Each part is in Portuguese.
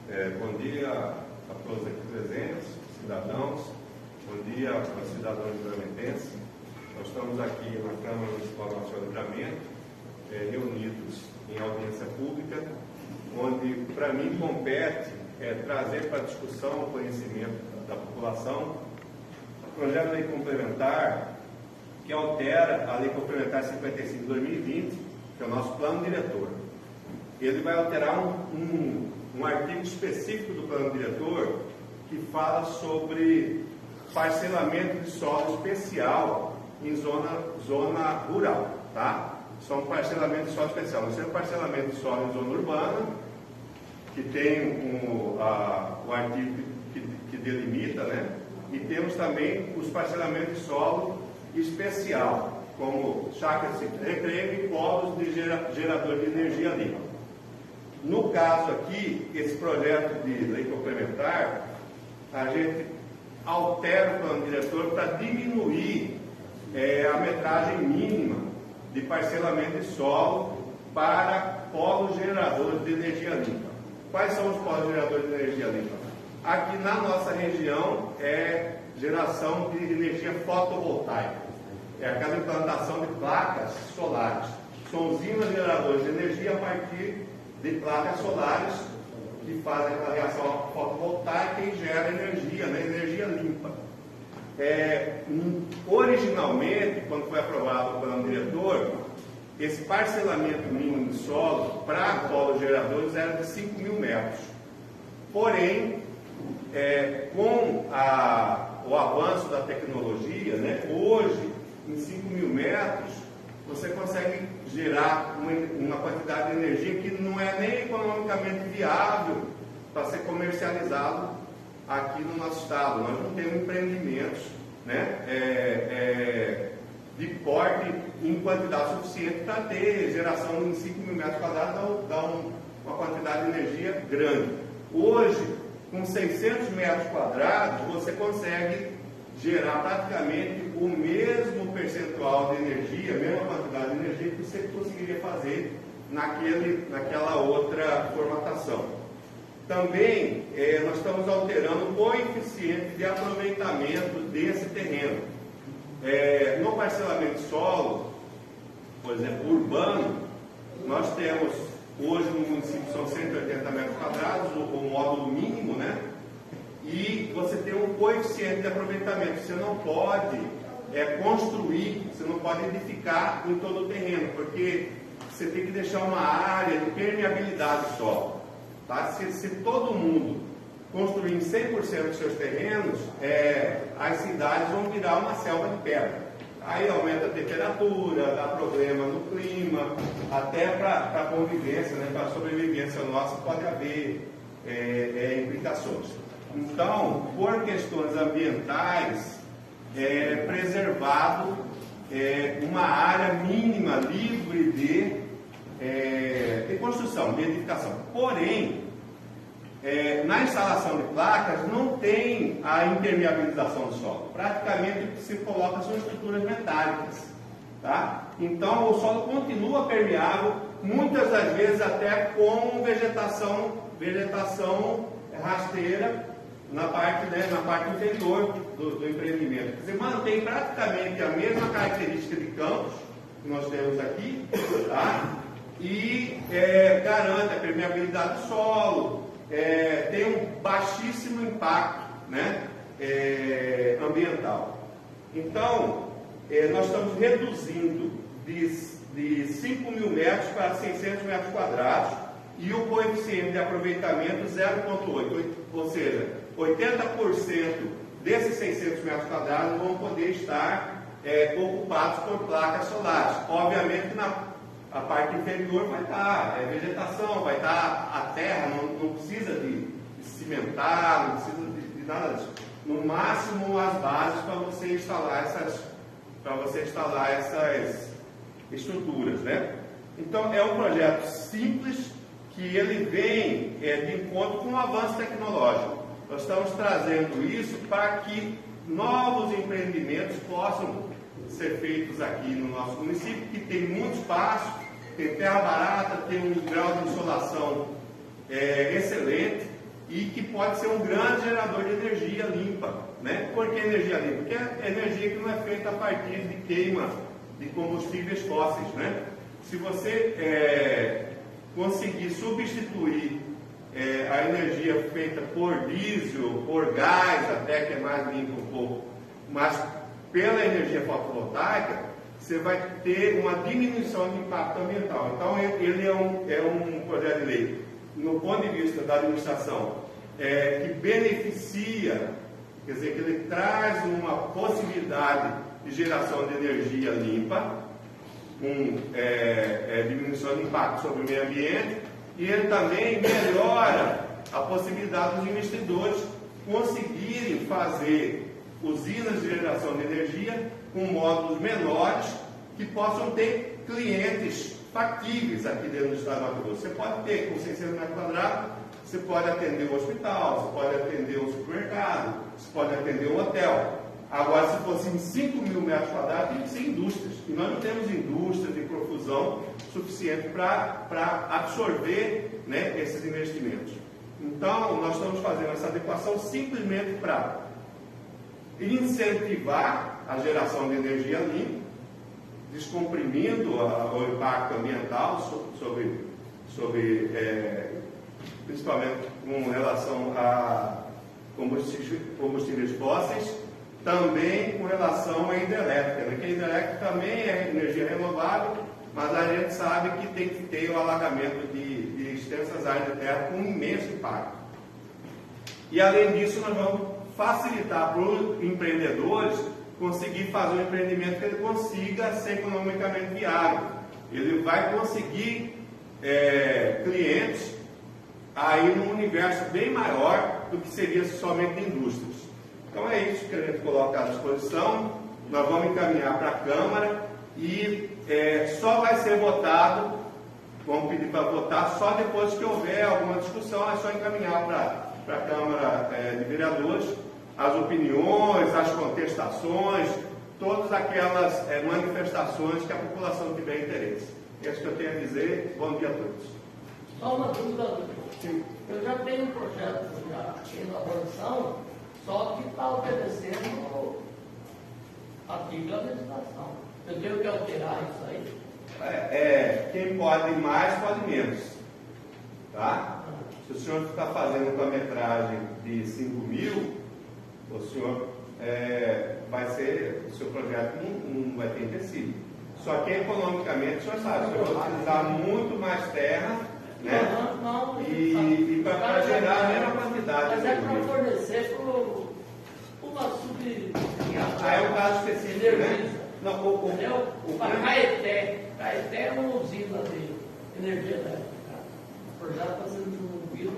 Bom dia a todos aqui presentes, cidadãos. Bom dia aos cidadãos livrementenses. Nós estamos aqui na Câmara Municipal do Nosso Livramento, reunidos em audiência pública, onde para mim compete trazer para discussão o conhecimento da população o projeto de lei complementar que altera a Lei Complementar 55 de 2020, que é o nosso plano diretor. Ele vai alterar um artigo específico do plano diretor que fala sobre parcelamento de solo especial em zona rural, tá? São parcelamentos de solo especial. Nós temos parcelamento de solo em zona urbana, que tem o artigo que delimita, né? E temos também os parcelamentos de solo especial, como chácaras de recreio e polos de gerador de energia limpa. No caso aqui, esse projeto de lei complementar, a gente altera o plano diretor para diminuir a metragem mínima de parcelamento de solo para polos geradores de energia limpa. Quais são os polos geradores de energia limpa? Aqui na nossa região é geração de energia fotovoltaica. É aquela implantação de placas solares. São usinas geradoras de energia a partir de placas solares que fazem a reação fotovoltaica e gera energia, né? Energia limpa. Originalmente, quando foi aprovado o plano diretor, esse parcelamento mínimo de solo para polos geradores era de 5 mil metros. Porém, com o avanço da tecnologia, né, hoje, em 5 mil metros, você consegue gerar uma quantidade de energia que não é nem economicamente viável para ser comercializado aqui no nosso estado. Nós não temos empreendimentos, né, de porte em quantidade suficiente para ter geração em 5 mil metros quadrados, dá uma quantidade de energia grande. Hoje, com 600 metros quadrados, você consegue gerar praticamente o mesmo percentual de energia, a mesma quantidade de energia que você conseguiria fazer naquela outra formatação. Também nós estamos alterando o coeficiente de aproveitamento desse terreno. No parcelamento de solo, por exemplo, urbano, nós temos, hoje no município são 180 metros quadrados, o módulo mínimo, né? E você tem um coeficiente de aproveitamento. Você não pode construir, você não pode edificar em todo o terreno, porque você tem que deixar uma área de permeabilidade do solo. Tá? Se todo mundo construir em 100% dos seus terrenos, as cidades vão virar uma selva de pedra. Aí aumenta a temperatura, dá problema no clima, até para a convivência, né, para a sobrevivência nossa pode haver implicações. Então, por questões ambientais, preservado uma área mínima livre de construção, de edificação. Porém, na instalação de placas não tem a impermeabilização do solo. Praticamente o que se coloca são estruturas metálicas. Tá? Então o solo continua permeável, muitas das vezes até com vegetação rasteira na parte inferior do empreendimento. Quer dizer, mantém praticamente a mesma característica de campos que nós temos aqui, tá? E garante a permeabilidade do solo, tem um baixíssimo impacto, né, ambiental. Então, nós estamos reduzindo de 5 mil metros para 600 metros quadrados e o coeficiente de aproveitamento 0,8, ou seja, 80% desses 600 metros quadrados vão poder estar ocupados por placas solares. Obviamente, a parte inferior vai estar vegetação, vai estar a terra, não precisa de cimentar, não precisa de nada disso. No máximo as bases para você instalar essas estruturas, né? Então é um projeto simples que ele vem de encontro com o avanço tecnológico. Nós estamos trazendo isso para que novos empreendimentos possam ser feitos aqui no nosso município, que tem muito espaço, tem terra barata, tem um grau de insolação excelente, e que pode ser um grande gerador de energia limpa, né? Por que energia limpa? Porque é energia que não é feita a partir de queima de combustíveis fósseis, né? Se você conseguir substituir a energia feita por diesel, por gás, até que é mais limpo um pouco, mas pela energia fotovoltaica, você vai ter uma diminuição de impacto ambiental. Então, ele é um projeto de lei, no ponto de vista da administração, que beneficia, quer dizer, que ele traz uma possibilidade de geração de energia limpa, com diminuição de impacto sobre o meio ambiente, e ele também melhora a possibilidade dos investidores conseguirem fazer usinas de geração de energia com módulos menores que possam ter clientes factíveis aqui dentro do estado do Mato Grosso. Você pode ter com 600 metros quadrados, você pode atender um hospital, você pode atender um supermercado, você pode atender um hotel. Agora, se fossem 5.000 metros quadrados, tem que ser indústrias. E nós não temos indústria de profusão suficiente para absorver, né, esses investimentos. Então, nós estamos fazendo essa adequação simplesmente para incentivar a geração de energia limpa, descomprimindo o impacto ambiental principalmente com relação a combustíveis fósseis, também com relação à hidrelétrica, né? Que a hidrelétrica também é energia renovável, mas a gente sabe que tem que ter o alagamento de extensas áreas de terra com imenso impacto. E além disso, nós vamos facilitar para os empreendedores conseguir fazer um empreendimento que ele consiga ser economicamente viável. Ele vai conseguir clientes aí num universo bem maior do que seria somente indústrias. Então é isso que a gente coloca à disposição. Nós vamos encaminhar para a Câmara e só vai ser votado, vamos pedir para votar só depois que houver alguma discussão, é só encaminhar para a Câmara de Vereadores as opiniões, as contestações, todas aquelas manifestações que a população tiver interesse. É isso que eu tenho a dizer. Bom dia a todos. Só uma dúvida. Sim. Eu já tenho um projeto em elaboração, só que está obedecendo a antiga legislação. Eu tenho que alterar isso aí? Quem pode mais, pode menos. Tá? Se o senhor está fazendo uma metragem de 5.000, o senhor o seu projeto não vai ter empecilho. Só que economicamente, o senhor sabe, o senhor vai utilizar muito mais terra, né? E para gerar a mesma quantidade. Mas é para fornecer para uma é um caso específico, né? Não, o Caeté é uma usina de energia elétrica. O projeto está sendo desenvolvido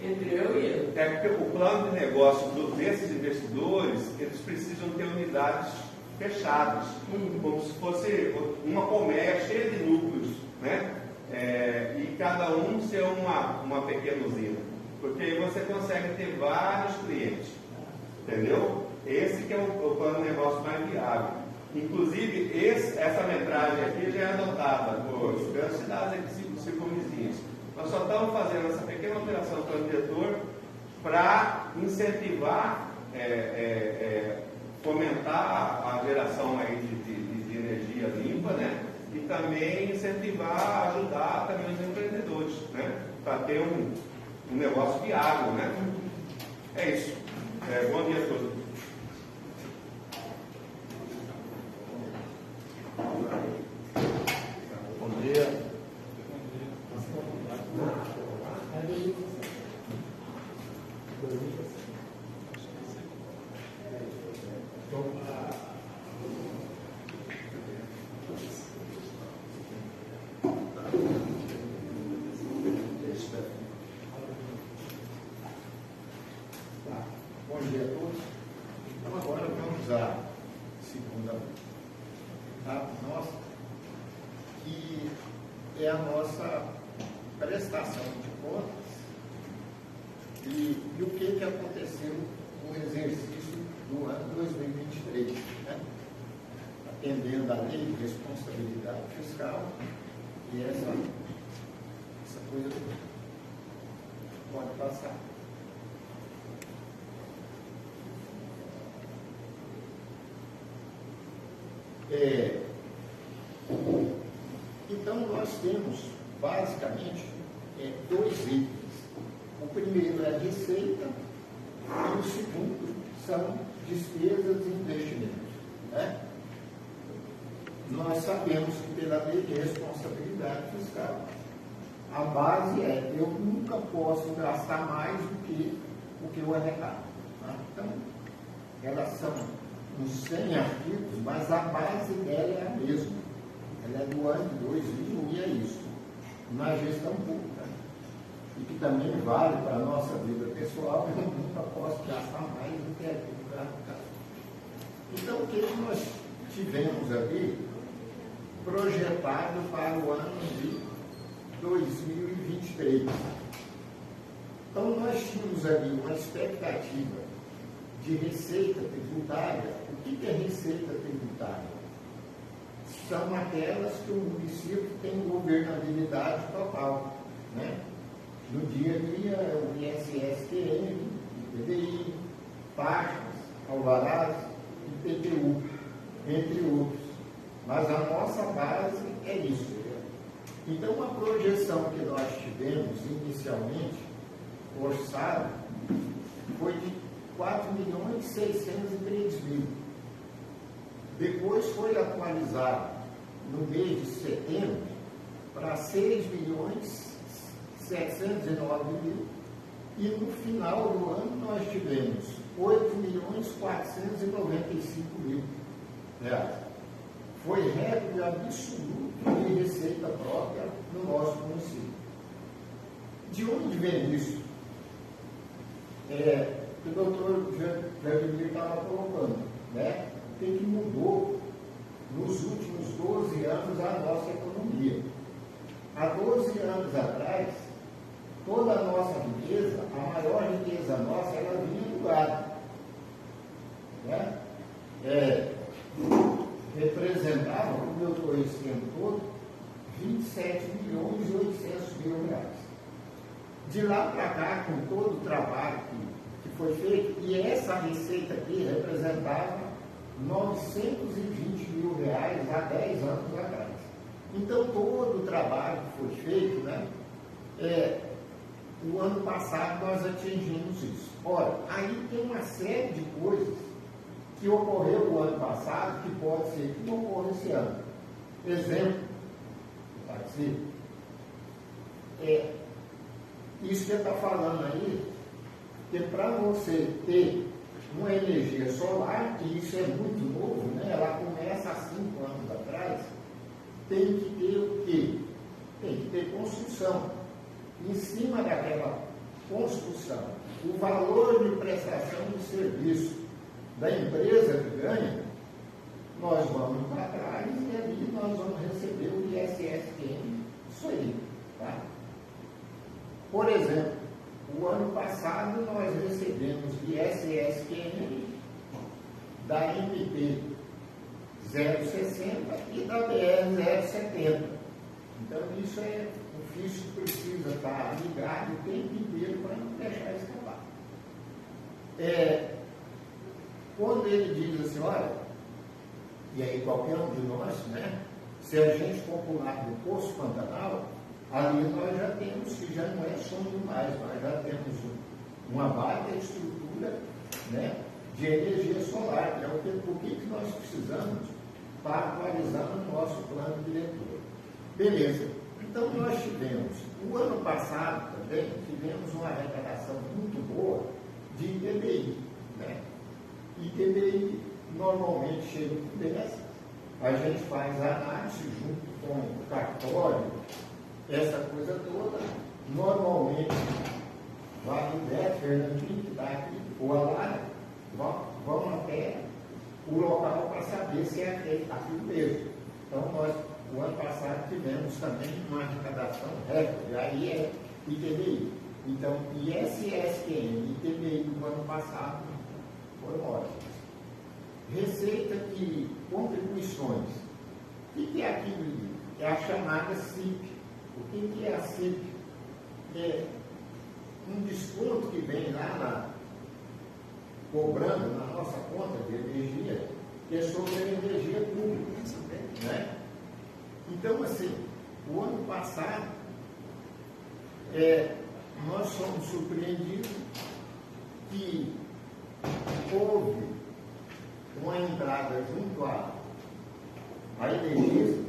entre eu e ele. É porque o plano de negócio desses investidores, eles precisam ter unidades fechadas, como se fosse uma colmeia cheia de núcleos, né? E cada um ser uma pequena usina, porque aí você consegue ter vários clientes, entendeu? Esse que é o plano de negócio mais viável. Inclusive, essa metragem aqui já é adotada por grandes cidades aqui circunvizinhas. Nós só estamos fazendo essa pequena alteração do plano diretor para incentivar, fomentar a geração aí de energia limpa, né? E também incentivar, ajudar também os empreendedores, né? Para ter um negócio viável, né? É isso. Bom dia a todos. Bom dia. Bom dia a todos. Então agora vamos à segunda nossa, que é a nossa prestação de contas e o que aconteceu no exercício do ano 2023, né? Atendendo à lei de responsabilidade fiscal e essa coisa toda. Pode passar. Então, nós temos, basicamente, dois itens. O primeiro é receita e o segundo são despesas e investimentos. Né? Nós sabemos que pela lei de responsabilidade fiscal, a base é: eu nunca posso gastar mais do que o que eu arrecado. Tá? Então, elas são uns 100 artigos, mas a base dela é a mesma. Ela é do ano 2000 e é isso. Na gestão pública. E que também vale para a nossa vida pessoal, eu nunca posso gastar mais do que aquilo que eu arrecado. Então, o que nós tivemos ali projetado para o ano de 2023? Então, nós tínhamos ali uma expectativa de receita tributária. O que é receita tributária? São aquelas que o município tem governabilidade total. Né? No dia a dia, o ISS-QM, IPDI, taxas, alvarás, IPTU, entre outros. Mas a nossa base é isso. Então, a projeção que nós tivemos inicialmente, orçado, foi de 4.603.000. Depois foi atualizado no mês de setembro para 6.709.000 e no final do ano nós tivemos 8.495.000 reais. Foi recorde absoluto de receita própria no nosso município. De onde vem isso? O doutor Vladimir estava colocando, né? O que mudou nos últimos 12 anos a nossa economia. Há 12 anos atrás, toda a nossa riqueza, a maior riqueza nossa, ela vinha do gado. Né? Representava, como eu estou esse tempo todo, 27.800.000 reais. De lá para cá, com todo o trabalho que foi feito, e essa receita aqui representava 920.000 reais há 10 anos atrás. Então, todo o trabalho que foi feito, né, o ano passado nós atingimos isso. Ora, aí tem uma série de coisas que ocorreu no ano passado, que pode ser que não ocorra esse ano. Exemplo, isso que está falando aí, que para você ter uma energia solar, e isso é muito novo, né? Ela começa há 5 anos atrás, tem que ter o quê? Tem que ter construção. Em cima daquela construção, o valor de prestação de serviço da empresa que ganha, nós vamos para trás e ali nós vamos receber o ISS-QM, isso aí. Tá? Por exemplo, o ano passado nós recebemos ISS-QM da MP 060 e da BR 070. Então isso é um ofício que precisa estar ligado o tempo inteiro para não deixar escapar. Quando ele diz assim, olha, e aí qualquer um de nós, né, se a gente for pular do Poço Pantanal, ali nós já temos, que já não é sonho mais, nós já temos uma baita estrutura, né, de energia solar, que é o que nós precisamos para atualizar o nosso plano diretor. Beleza. Então nós tivemos, o ano passado também, tivemos uma arrecadação muito boa de ITBI, né? ITBI normalmente chega com dessa, a gente faz a análise junto com o cartório, essa coisa toda, normalmente vai o Beto, Fernandinho, que está aqui, ou a Lara, vão até o local para saber se é aquilo mesmo. Então nós, o ano passado, tivemos também uma arrecadação recorde, aí é ITBI. Então, ISS-QM e ITBI do ano passado foram ótimos. Receita de contribuições. O que é aquilo? É a chamada CIP. O que é a CIP? É um desconto que vem lá cobrando na nossa conta de energia, é sobre a energia pública. Né? Então, assim, o ano passado, nós fomos surpreendidos que houve uma entrada junto à energia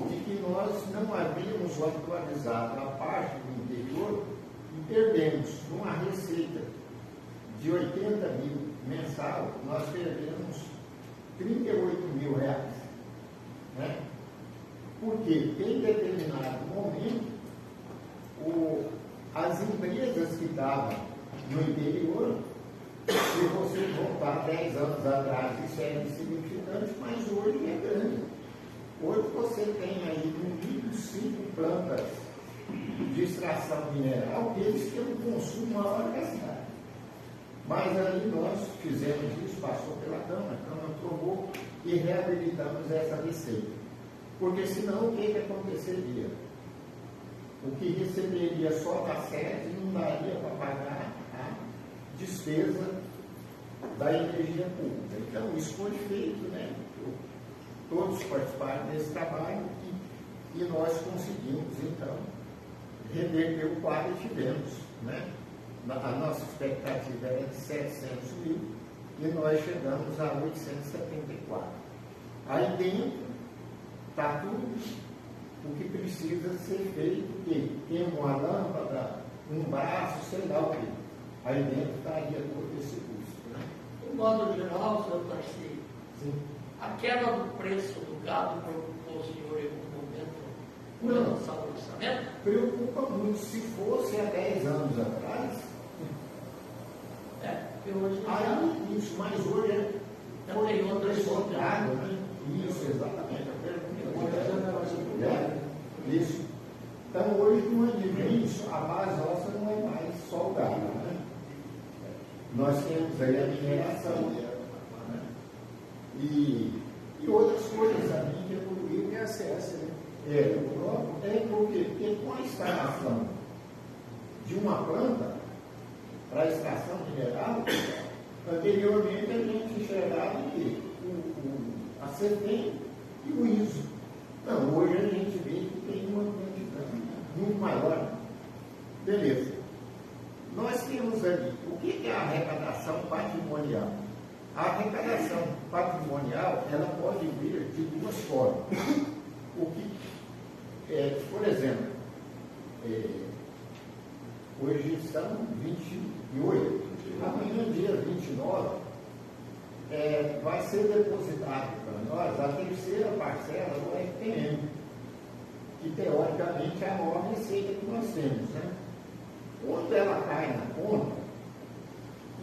de que nós não havíamos atualizado a parte do interior e perdemos uma receita de 80 mil mensal, nós perdemos 38 mil reais. Né? Porque em determinado momento, as empresas que estavam no interior, se você voltar 10 anos atrás, isso era insignificante, mas hoje é grande. Hoje você tem aí no mínimo 5 plantas de extração mineral, que eles têm um consumo maior que a cidade. Mas aí nós fizemos isso, passou pela Câmara, a Câmara aprovou e reabilitamos essa receita. Porque senão o que aconteceria? O que receberia só da sede não daria para pagar a despesa da energia pública. Então isso foi feito, né? Todos participaram desse trabalho e nós conseguimos, então, reverter o quadro e tivemos, né? A nossa expectativa era de 700 mil e nós chegamos a 874. Aí dentro está tudo o que precisa ser feito, que tem uma lâmpada, um braço, sei lá o quê. Aí dentro estaria todo esse custo. Né? De modo geral, senhor Tarcísio, a queda do preço do gado preocupou o senhor em algum momento com relação ao orçamento? Preocupa muito. Se fosse há 10 anos atrás, porque hoje aí isso, mas hoje tem outras contrário, né? Isso, exatamente. Isso. Então hoje no ano que vem, a base nossa não é mais só o gado, né? Nós temos aí a mineração, né? E outras coisas também que evoluíram. E a CS, né? Porque com a instalação de uma planta para extração mineral, anteriormente a gente enxergava que a CETEM e o ISO. Não, hoje a gente vê que tem uma quantidade muito maior. Beleza. Nós temos ali, o que é a arrecadação patrimonial? A arrecadação patrimonial, ela pode vir de duas formas. Por exemplo, hoje estamos 28, amanhã, dia 29, vai ser depositado para nós a terceira parcela do FPM, que teoricamente é a maior receita que nós temos. Né? Quando ela cai na conta,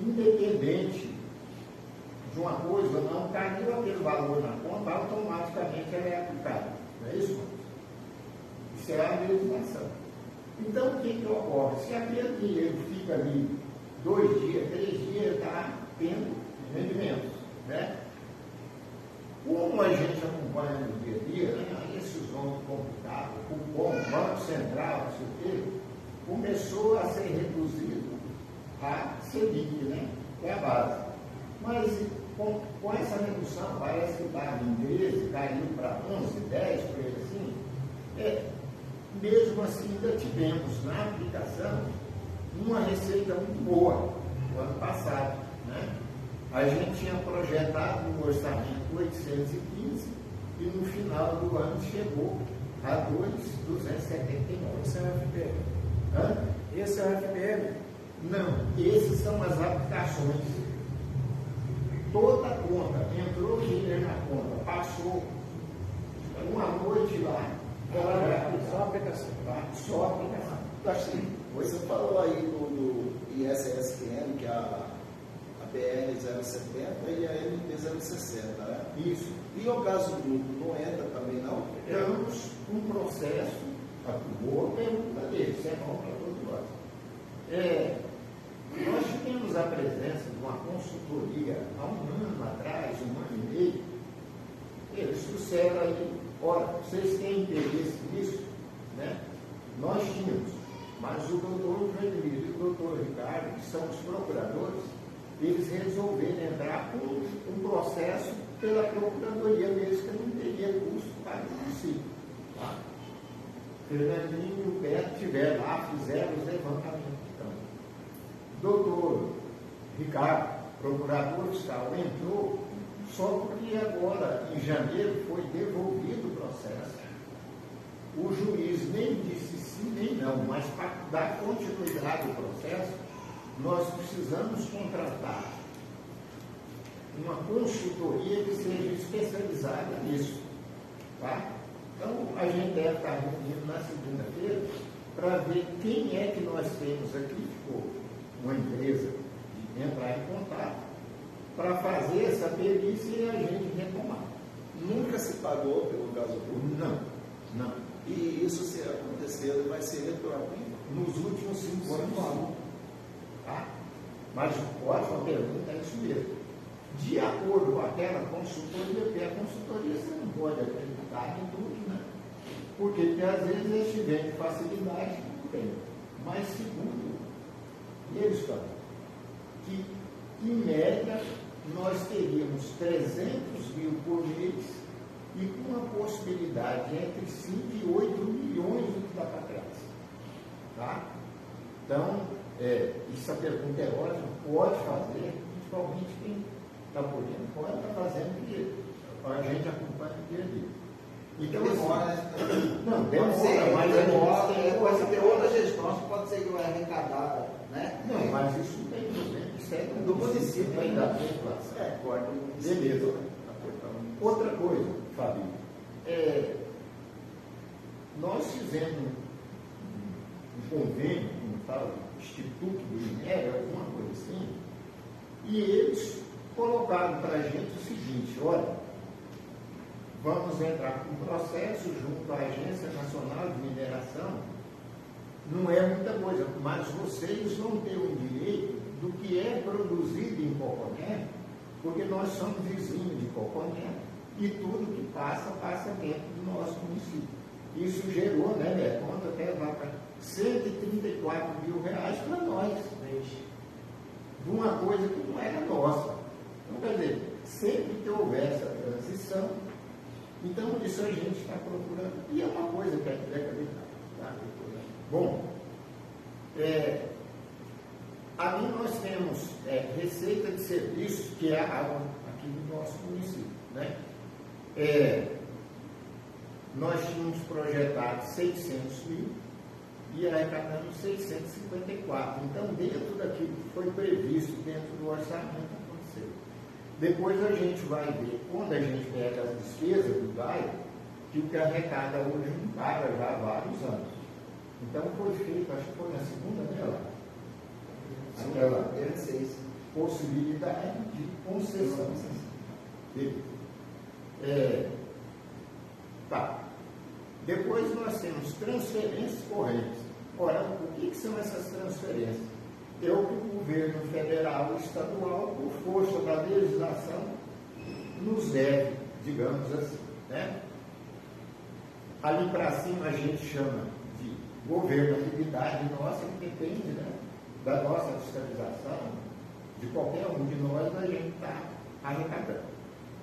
independente de uma coisa, não caiu aquele valor na conta, automaticamente ela é aplicada. Não é isso? Isso é a legislação. Então, o que ocorre? Se aquele dinheiro fica ali 2 dias, 3 dias, está tendo rendimentos. Né? Como a gente acompanha no dia a dia, né? Esses nomes complicados, cupom, Banco Central, não sei o quê, começou a ser reduzido a Selic, né? Que é a base. Mas com essa redução, parece que estava em 13, caiu para 11, 10, por aí assim. Mesmo assim, ainda tivemos na aplicação uma receita muito boa no ano passado. Né? A gente tinha projetado no orçamento 815 e no final do ano chegou a 279. Esse é o FPM. Hã? Esse é o FPM? Não, esses são as aplicações. Toda a conta, entrou dinheiro na conta, passou uma noite lá, Só a aplicação. Só a aplicação. Assim, você falou aí do ISSQN, que é a BR 070 e a MP 060, né? Isso. E o gás do grupo não entra também, não? Temos um processo, boa pergunta dele, isso é bom para todos nós. Nós tivemos a presença de uma consultoria há um ano atrás, 1 ano e meio. Eles trouxeram aí, olha, vocês têm interesse nisso? Né? Nós tínhamos, mas o doutor Joelmiro e o doutor Ricardo, que são os procuradores, eles resolverem entrar com um processo pela Procuradoria mesmo, que não teria custo para o município. Tá? Fernandinho e o Beto estiveram lá, fizeram os levantamentos. Então, doutor Ricardo, procurador fiscal, entrou só porque agora, em janeiro, foi devolvido o processo. O juiz nem disse sim nem não, mas para dar continuidade ao processo, nós precisamos contratar uma consultoria que seja especializada nisso. Tá? Então, a gente deve estar reunindo na segunda-feira para ver quem é que nós temos aqui, ficou uma empresa de entrar em contato, para fazer essa perícia e a gente retomar. Nunca se pagou pelo gasoduto? Não, não. E isso, se acontecer, vai ser retroativo? Nos últimos 5 anos, tá? Mas ótima pergunta, é isso mesmo. De acordo com aquela consultoria, porque a consultoria você não pode acreditar em tudo, né? Porque às vezes eles tiverem facilidade, não tem. Mas segundo eles falam que, em média, nós teríamos 300 mil por mês e com uma possibilidade entre 5 e 8 milhões do que dá para trás. Tá? Então, essa pergunta é ótima, pode fazer, principalmente quem está por dentro, pode estar fazendo dinheiro. A gente acompanha o dia a dia. Então, demora, né? Não, demora, mas demora. Pode ter outra gestão, pode ser que vai arrecadar, né? Não, mas isso não tem problema, isso é do município ainda da população. corta o município. Beleza. Outra coisa, Fabio, nós fizemos um convênio, como fala, Instituto do Minério, alguma coisa assim, e eles colocaram para a gente o seguinte: olha, vamos entrar com um processo junto à Agência Nacional de Mineração, não é muita coisa, mas vocês vão ter o direito do que é produzido em Poconé, porque nós somos vizinhos de Poconé, e tudo que passa dentro do nosso município. Isso gerou, né, Beto, conta até lá para 134 mil reais para nós, de uma coisa que não era nossa. Então, quer dizer, sempre que houver essa transição, então isso a gente está procurando, e é uma coisa que é acreditável. Tá? Bom, ali nós temos receita de serviços, que é a água aqui no nosso município. Né? Nós tínhamos projetado 600 mil e arrecadamos 654. Então, dentro daquilo que foi previsto dentro do orçamento, aconteceu. Depois a gente vai ver, quando a gente pega as despesas do bairro, que o que arrecada hoje não paga já há vários anos. Então, foi feito, acho que foi na segunda, né, lá? Aquela possibilidade de concessão. Tá. Depois nós temos transferências correntes. Ora, o que são essas transferências? É o que o governo federal e estadual, por força da legislação, nos deve, digamos assim. Né? Ali para cima a gente chama de governabilidade nossa, que depende, né, da nossa fiscalização, de qualquer um de nós, a gente está arrecadando.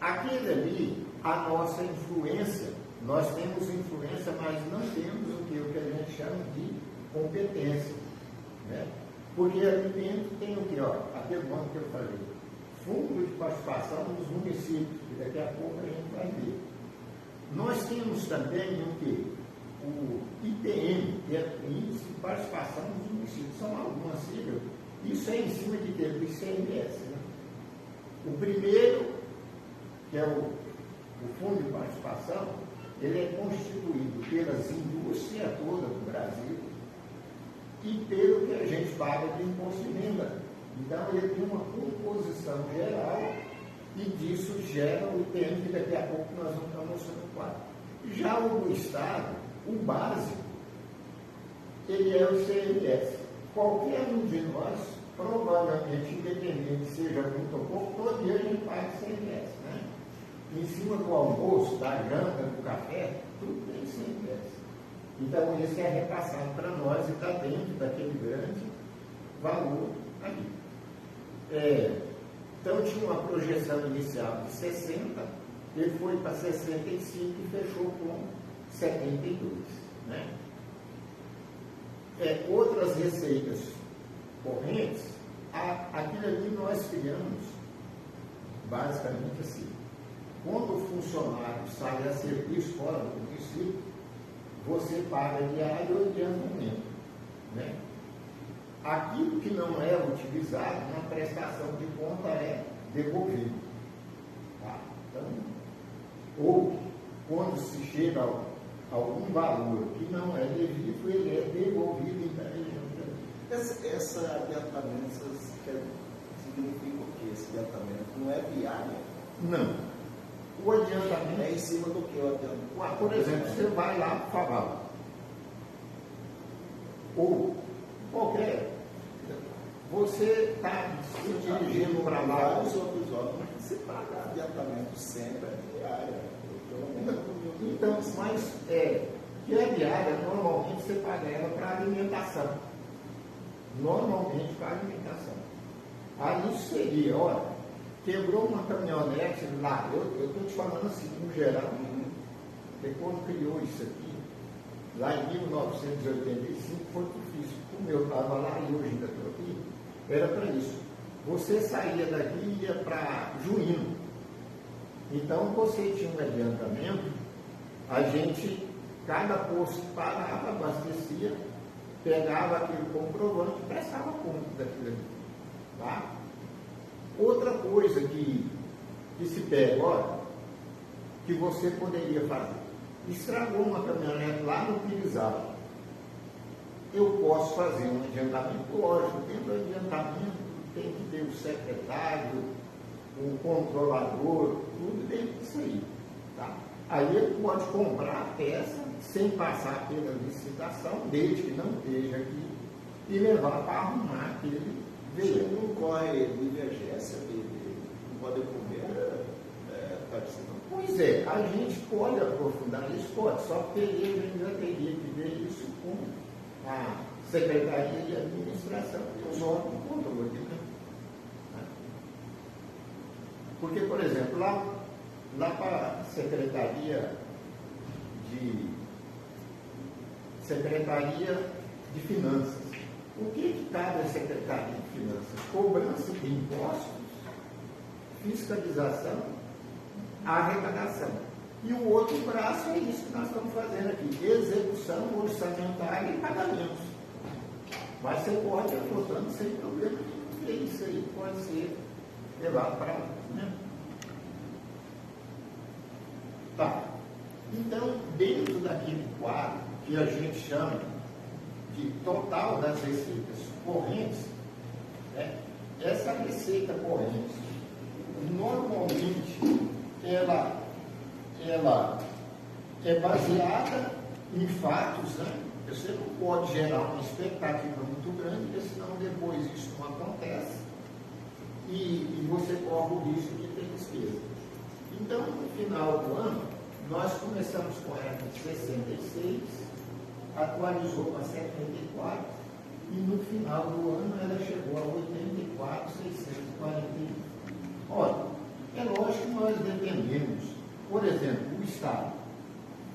Aquele ali, a nossa influência, nós temos influência, mas não temos o que a gente chama de competência. Né? Porque ali dentro tem o que? Aquele nome que eu falei, fundo de participação dos municípios, que daqui a pouco a gente vai ver. Nós temos também o que? O IPM, que é o Índice de Participação dos Municípios, são algumas siglas. Isso é em cima de ter do ICMS. Né? O primeiro, que é o Fundo de Participação, ele é constituído pelas indústrias todas do Brasil e pelo que a gente paga de imposto de renda. Então, ele tem uma composição geral e disso gera o IPM, que daqui a pouco nós vamos estar mostrando o quadro. Já o do Estado, o básico, ele é o ICMS. Qualquer um de nós, provavelmente, independente seja muito ou pouco, todo dia a gente paga ICMS. Né? Em cima do almoço, da janta, do café, tudo tem ICMS. Então, isso é repassado para nós e está dentro daquele grande valor ali. Então tinha uma projeção inicial de 60, ele foi para 65 e fechou com 72. Né? Outras receitas correntes, aquilo ali nós criamos basicamente assim. Quando o funcionário sai a serviço fora do município, você paga diário ou adiantamento. Né? Aquilo que não é utilizado na prestação de conta é devolvido. Tá? Então, ou quando se chega a algum valor que não é devido, ele é devolvido inteiramente. Essa adiantamento significa o que? Esse adiantamento não é diário? Não. O adiantamento é em cima do que o adiantamento? Por exemplo, você vai lá para o Faval. Ou qualquer. Você está se dirigindo para lá. Vários outros órgãos que se paga adiantamento sempre é diário. Então, mas que é diária, normalmente você paga ela para alimentação. Normalmente para alimentação. Aí isso seria, olha, quebrou uma caminhonete lá, eu estou te falando assim, no geral, porque quando criou isso aqui, lá em 1985, foi difícil. Como eu estava lá e hoje ainda estou aqui, era para isso. Você saía daqui e ia para Juíno. Então você tinha um adiantamento, a gente, cada posto parava, abastecia, pegava aquele comprovante e prestava conta daquilo ali. Tá? Outra coisa que se pega, olha, que você poderia fazer. Estragou uma caminhonete lá no Pirizal. Eu posso fazer um adiantamento, lógico, dentro do adiantamento tem que ter o secretário, o controlador, tudo dentro disso aí. Tá? Aí ele pode comprar a peça sem passar pela licitação, desde que não esteja aqui, e levar para arrumar aquele veículo. Você não corre divergência, não pode comer participando. Pois é, a gente pode aprofundar isso, pode, só que ele ainda teria que ver isso com a Secretaria de Administração e os órgãos de controle. Né? Porque, por exemplo, lá para a Secretaria de Finanças, o que cabe à Secretaria de Finanças? Cobrança de impostos, fiscalização, arrecadação. E o outro braço é isso que nós estamos fazendo aqui, execução orçamentária e pagamentos. Mas você pode ir adotando sem problema nenhum, porque isso aí pode ser levado para lá. Né? Tá. Então, dentro daquele quadro que a gente chama de total das receitas correntes, né, essa receita corrente, normalmente, ela é baseada em fatos, né? Você não pode gerar uma expectativa muito grande, porque senão depois isso não acontece e você corre o risco de ter despesa. Então, no final do ano, nós começamos com ela de 66, atualizou para 74 e no final do ano ela chegou a 84.641. Olha, é lógico que nós dependemos, por exemplo, o Estado.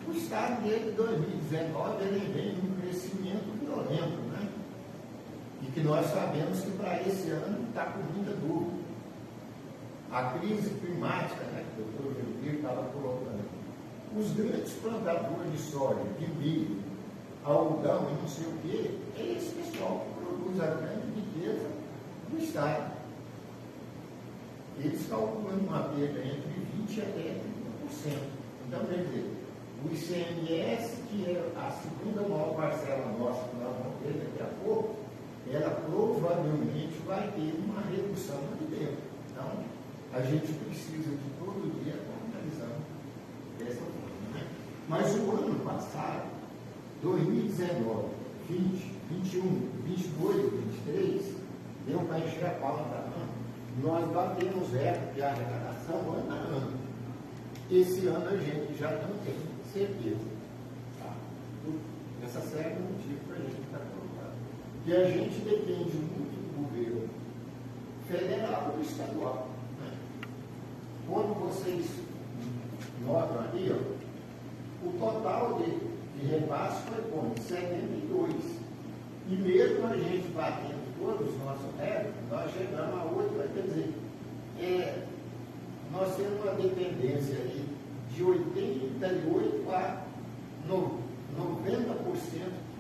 O Estado desde 2019 ele vem num crescimento violento, né? E que nós sabemos que para esse ano está com muita dúvida. A crise climática, né, que o doutor Gilmir estava colocando, os grandes plantadores de soja, de milho, algodão e não sei o quê, é esse pessoal que produz a grande riqueza do Estado. Eles calculam uma perda entre 20% até 30%. Então, quer dizer, o ICMS, que é a segunda maior parcela nossa que nós vamos ter daqui a pouco, ela provavelmente vai ter uma redução ali dentro. Então, a gente precisa de todo dia analisando dessa forma. Né? Mas o ano passado, 2019, 20, 21, 22, 23, deu para encher a palma da mão. Nós batemos recorde de arrecadação ano a ano. Esse ano a gente já não tem certeza. Tá? Essa série é um motivo para a gente estar colocando. E a gente depende muito do governo federal ou estadual. Né? Quando vocês notam ali, ó, o total de repasse foi quanto? 72. E mesmo a gente batendo todos os nossos recordes, nós chegamos a 8, quer dizer, nós temos uma dependência aí de 88% a 90%,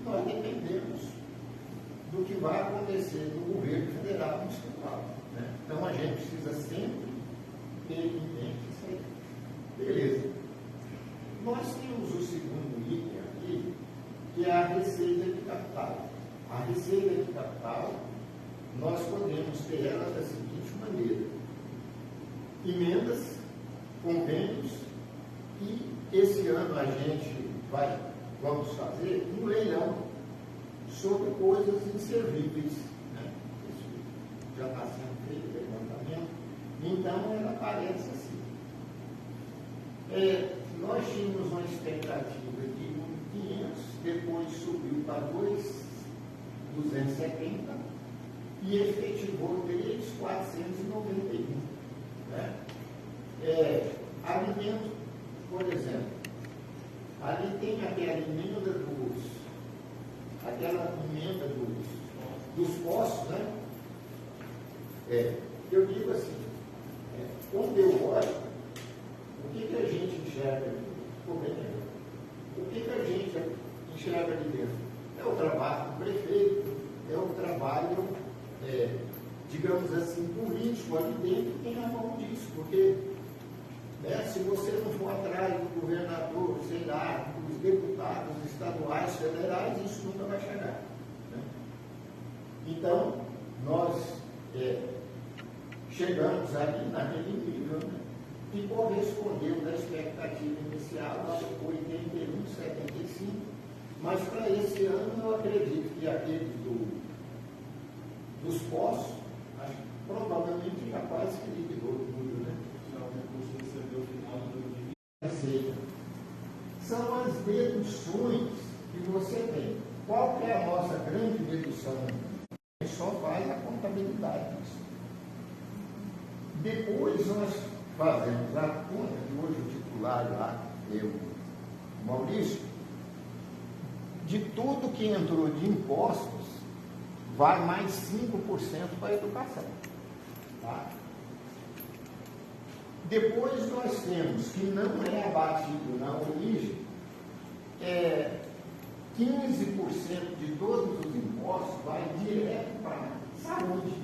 nós dependemos do que vai acontecer no governo federal e no estadual. Né? Então a gente precisa sempre ter em mente isso aí. Beleza. Nós temos o segundo item aqui, que é a receita de capital. A receita de capital, nós podemos ter ela da seguinte maneira: emendas, convênios, e esse ano a gente vamos fazer um leilão sobre coisas inservíveis. Né? Isso já está sendo feito, levantamento. Então, ela aparece assim. Nós tínhamos uma expectativa de 1.500, depois subiu para 270 e efetivou 3.491. Né? Alimento, por exemplo, ali tem aquela emenda dos postos, né? Eu digo assim, quando eu olho, o que a gente enxerga ali? O que a gente enxerga ali dentro? É o trabalho do prefeito, é o trabalho, digamos assim, político ali dentro, que tem a mão disso, porque se você não for atrás do governador, sei lá, dos deputados estaduais, federais, isso nunca vai chegar. Né? Então, nós chegamos ali naquele nível, né? E correspondeu da expectativa inicial a 81,75, mas para esse ano eu acredito que aquele dos postos, provavelmente já quase que liquidou tudo, né? São as deduções que você tem. Qual que é a nossa grande dedução? A gente só faz a contabilidade disso. Depois nós fazemos a conta, que hoje o titular lá, o Maurício, de tudo que entrou de impostos, vai mais 5% para a educação. Tá? Depois nós temos que não é abatido na origem, 15% de todos os impostos vai direto para a saúde.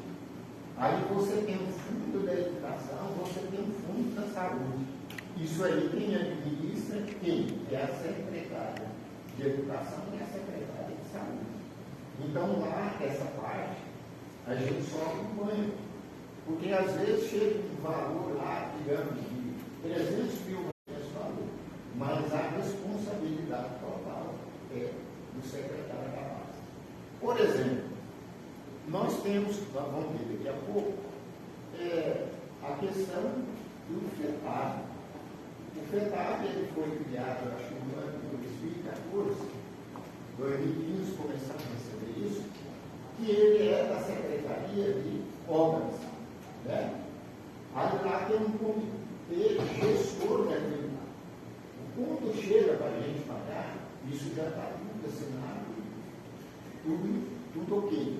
Aí você tem o fundo da educação, você tem o fundo da saúde. Isso aí quem administra, é a secretária de educação e a secretária de saúde. Então lá, essa parte, a gente só acompanha. Porque às vezes chega um valor lá, digamos, de 300 mil esse valor, mas a responsabilidade total é do secretário da base. Por exemplo, nós vamos ver daqui a pouco, a questão do FETAB. O FETAB ele foi criado, acho que no ano de 2014, 2015 começamos a receber isso, que ele é da Secretaria de Obras. Né? Aí lá tem um comitê gestor da tribunal. Quando chega para a gente pagar, isso já está tudo assinado, tudo ok,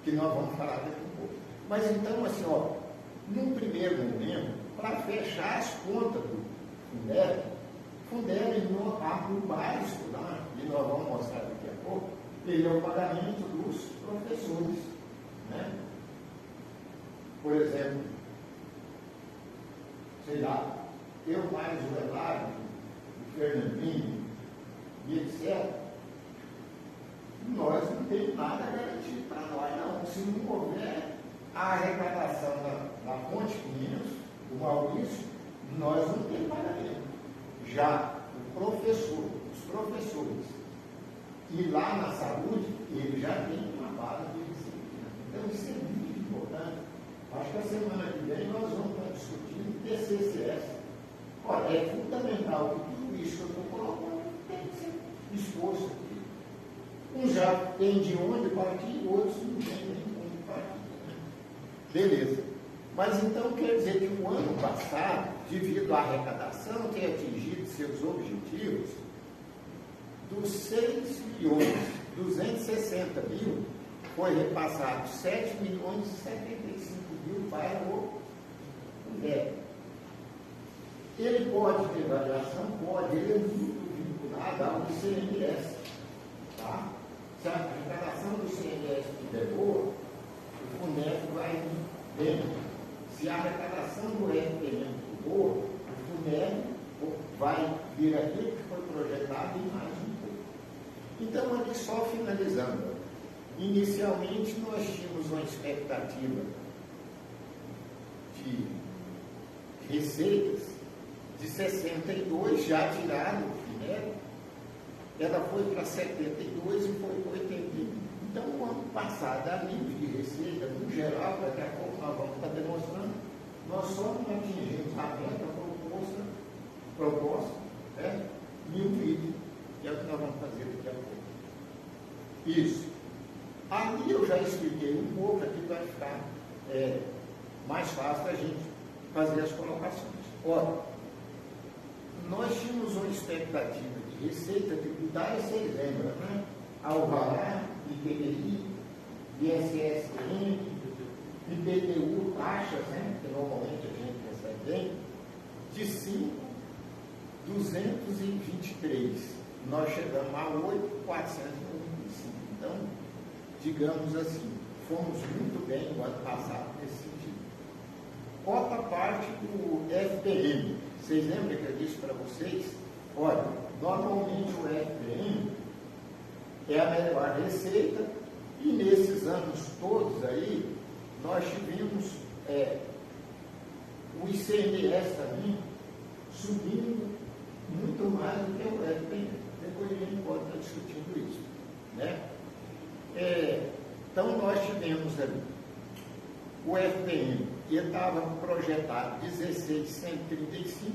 que nós vamos falar daqui a pouco. Mas então, assim, num primeiro momento, para fechar as contas do Fundeb no arco básico lá, e nós vamos mostrar daqui a pouco, ele é o pagamento dos professores. Né? Por exemplo, sei lá, eu mais o Elário, o Fernandinho e etc., nós não temos nada garantido para nós, não. Se não houver a arrecadação da Fonte 500, do Maurício, nós não temos pagamento. Já os professores, e lá na saúde, ele já tem uma base de disciplina. Então, isso é muito importante. Acho que a semana que vem nós vamos estar discutindo TCCS. Olha, é fundamental que tudo isso que eu estou colocando tem que ser exposto aqui. Uns já tem de onde partir, outros não tem nem de onde partir. Né? Beleza. Mas então quer dizer que o ano passado, devido à arrecadação ter atingido seus objetivos, dos 6.260.000, foi repassado 7.075.000 para o INDEP. Ele pode ter variação? Pode, ele é muito vinculado ao ICMS. Tá? Se a arrecadação do ICMS estiver boa, o FUNEP vai bem. Se a arrecadação do FPM for boa, o FUNEP vai vir aquilo que foi projetado e mais um pouco. Então, ali só finalizando. Inicialmente, nós tínhamos uma expectativa de receitas de 62, já tirado o FINEP, ela foi para 72 e foi para 81. Então, o ano passado, a nível de receita, no geral, daqui a pouco nós vamos estar demonstrando, nós só não atingimos a meta proposta, né, e o vídeo, que é o que nós vamos fazer daqui a pouco. Isso. Ali eu já expliquei um pouco, aqui vai ficar mais fácil a gente fazer as colocações. Ora, nós tínhamos uma expectativa de receita tributária, vocês lembram, né? Alvará, IPTI, ISSN, IPTU, taxas, né? Que normalmente a gente recebe bem, de 5.223. Nós chegamos a 8.495. Então, digamos assim, fomos muito bem no ano passado nesse sentido. Outra parte do FPM. Vocês lembram que eu disse para vocês? Olha, normalmente o FPM é a melhor receita e nesses anos todos aí, nós tivemos o ICMS também subindo muito mais do que o FPM. Depois a gente pode estar discutindo isso, né? Então, nós tivemos ali o FPM, que estava projetado 16.135,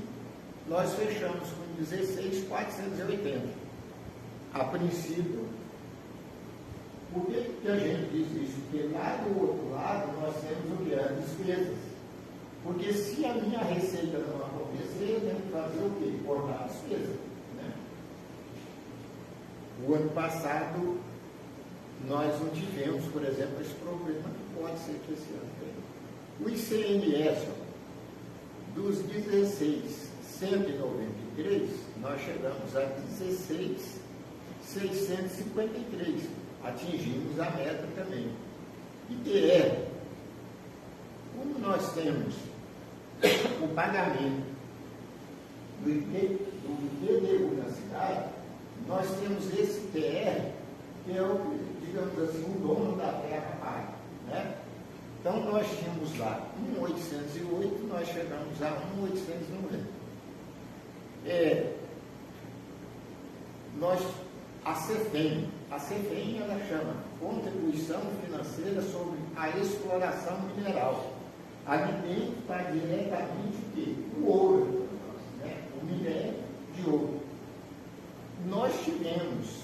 nós fechamos com 16.480. A princípio, por que a gente diz isso? Porque lá do outro lado nós temos o que? As despesas. Porque se a minha receita não acontecer, eu tenho que fazer o quê? Cortar a despesa. Né? O ano passado, nós não tivemos, por exemplo, esse problema, que pode ser que esse ano tenha. O ICMS, dos 16.193, nós chegamos a 16.653. Atingimos a meta também. ITR, como nós temos o pagamento do IPTU na cidade, nós temos esse ITR, que é o, digamos assim, o dono da terra paga, né? Então, nós tínhamos lá 1.808, nós chegamos a 1.890. A CEFEM, ela chama Contribuição Financeira sobre a Exploração Mineral. Ali dentro está diretamente o quê? O ouro, né? O minério de ouro. Nós tivemos,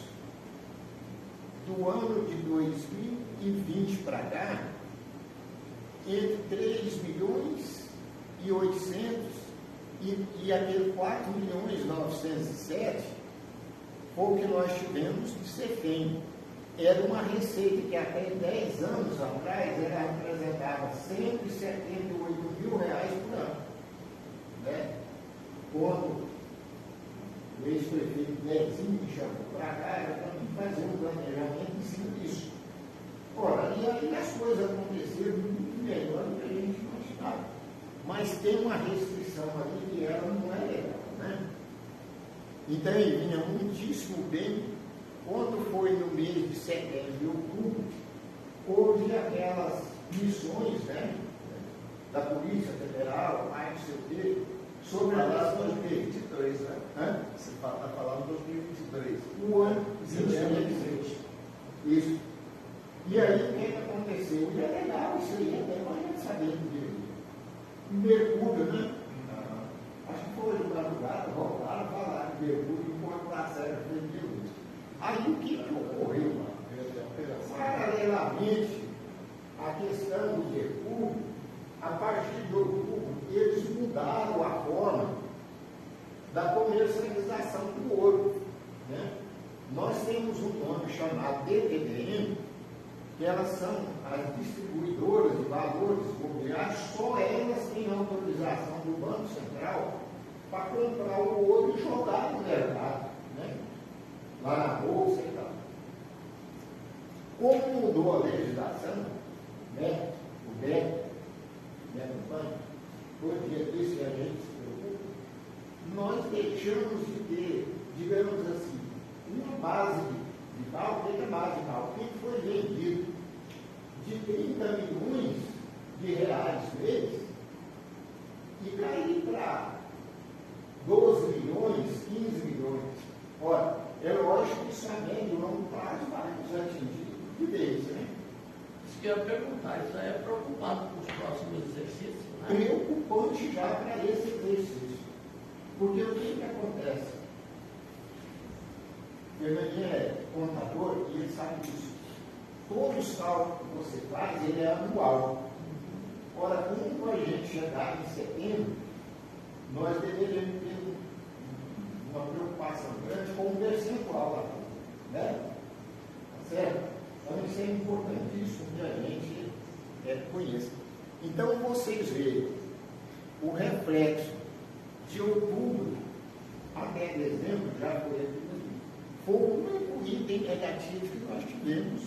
do ano de 2020 para cá, entre 3.800.000 e aquele 4.907.000 foi o que nós tivemos de CEFEM. Era uma receita que até 10 anos atrás ela representava R$178.000 por ano. Né? Quando o ex-prefeito Nezinho me chamou para cá, era para mim fazer um planejamento em cima disso. Ora, e aí as coisas aconteceram muito melhor do que a gente imaginava. Mas tem uma restrição ali que ela não é legal, né? Então ele vinha muitíssimo bem. Quando foi no mês de setembro e outubro, houve aquelas missões, né, da Polícia Federal, mais não sei o quê, sobre a questão de 2023, né? Você está falando de 2023. O ano de 2023. Isso. E aí, o que aconteceu? E é legal isso aí, até para a gente saber do direito. Mercúrio, né? Acho que foi de madrugada, voltaram, falaram de Mercúrio e foi para a série de Deus. Aí o que ocorreu? Paralelamente, a questão do Mercúrio a partir de outubro, eles mudaram a forma da comercialização do ouro. Né? Nós temos um nome chamado DTBM, que elas são as distribuidoras de valores imobiliários, só elas têm autorização do Banco Central para comprar o ouro e jogar no mercado, né? Lá na bolsa e tal. Como mudou a legislação, né? O BEC, né, no banco, foi dia disso que a gente se preocupa, nós deixamos de ter, digamos assim, uma base de cálculo, que é a base de cálculo, que foi vendido de 30 milhões de reais mês e cair para 12 milhões, 15 milhões. Ora, é lógico que isso a médio e longo prazo vai nos atingir de vez, né? Isso que eu ia perguntar, isso aí é preocupado com os próximos exercícios, né? Preocupante já para esse exercício. Porque o que acontece? Fernandinho é contador e ele sabe disso. Todos os cálculos que você faz, ele é anual. Ora, quando a gente chegar em setembro, nós deveríamos ter uma preocupação grande com o percentual lá, né? Tá certo? Então isso é importantíssimo que a gente conheça. Então vocês veem o reflexo de outubro até dezembro já foi o único item negativo que nós tivemos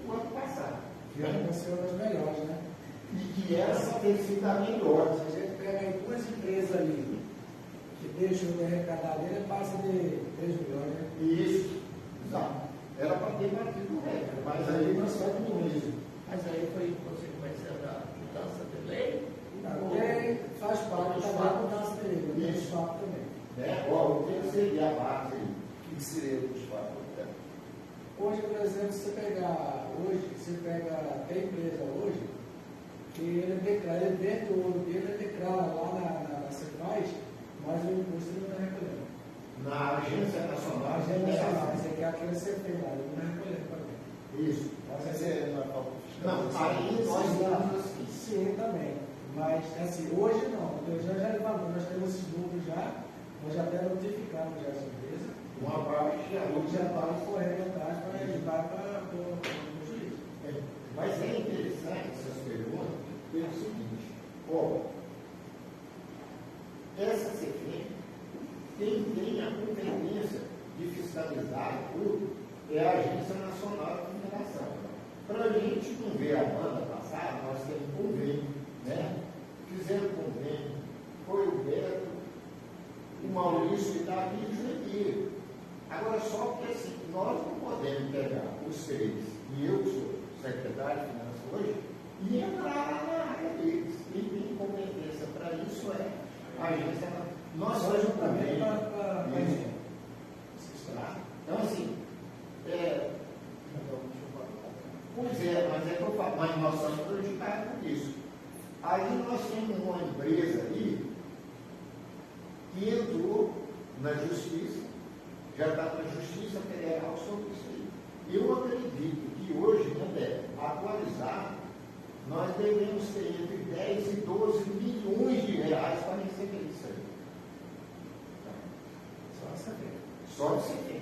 o ano passado. Que vai ser uma das melhores, né? E que essa tem sido a melhor. Se a gente pega aí duas empresas ali, que deixam de arrecadar dele, passa de 3 milhões, né? Isso, exato. Era para ter batido o recorde, mas aí nós estamos com isso. Mas aí foi consequência da mudança de lei? Também faz parte da mudança de lei, né? Isso. Fato também. Né? Ó, o que seria a base aí? O que seria os fatos? Hoje, por exemplo, você pega a empresa hoje, que ele declara, ele vende o ouro dele, ele declara lá na Cefaz, mas o imposto ele não está recolhendo. Na Agência Nacional. A agência nacional, você quer aquele CFP lá, ele não está recolhendo também. Isso. Mas é na falta de Não, aí nós estamos assim. Sim, também. Mas, assim, hoje não. Então, já levamos, nós temos esses números já, nós já até notificamos já essa empresa. Uma parte a Hoje outra já está correndo atrás para levar para o juiz. Mas é interessante essas perguntas pelo seguinte: ó, essa CFM, quem tem a competência de fiscalizar tudo é a Agência Nacional de Mineração. Para a gente não ver a banda passada, nós temos convênio, né? Fizeram convênio, foi o Beto, o Maurício e Davi e o Juvenil. Agora, só que assim, nós não podemos pegar os três, e eu sou secretário de Finanças hoje, e entrar na área deles. Quem tem competência para isso é a agência. Nós somos também para então, assim, pois é, mas é que eu falo, mas nós somos prejudicados por isso. Aí nós temos uma empresa aí que entrou na justiça, já está na Justiça Federal sobre isso aí. Eu acredito que hoje, né, atualizado, nós devemos ter entre 10 e 12 milhões de reais para receber isso aí. Só saber. Só de CEFEM.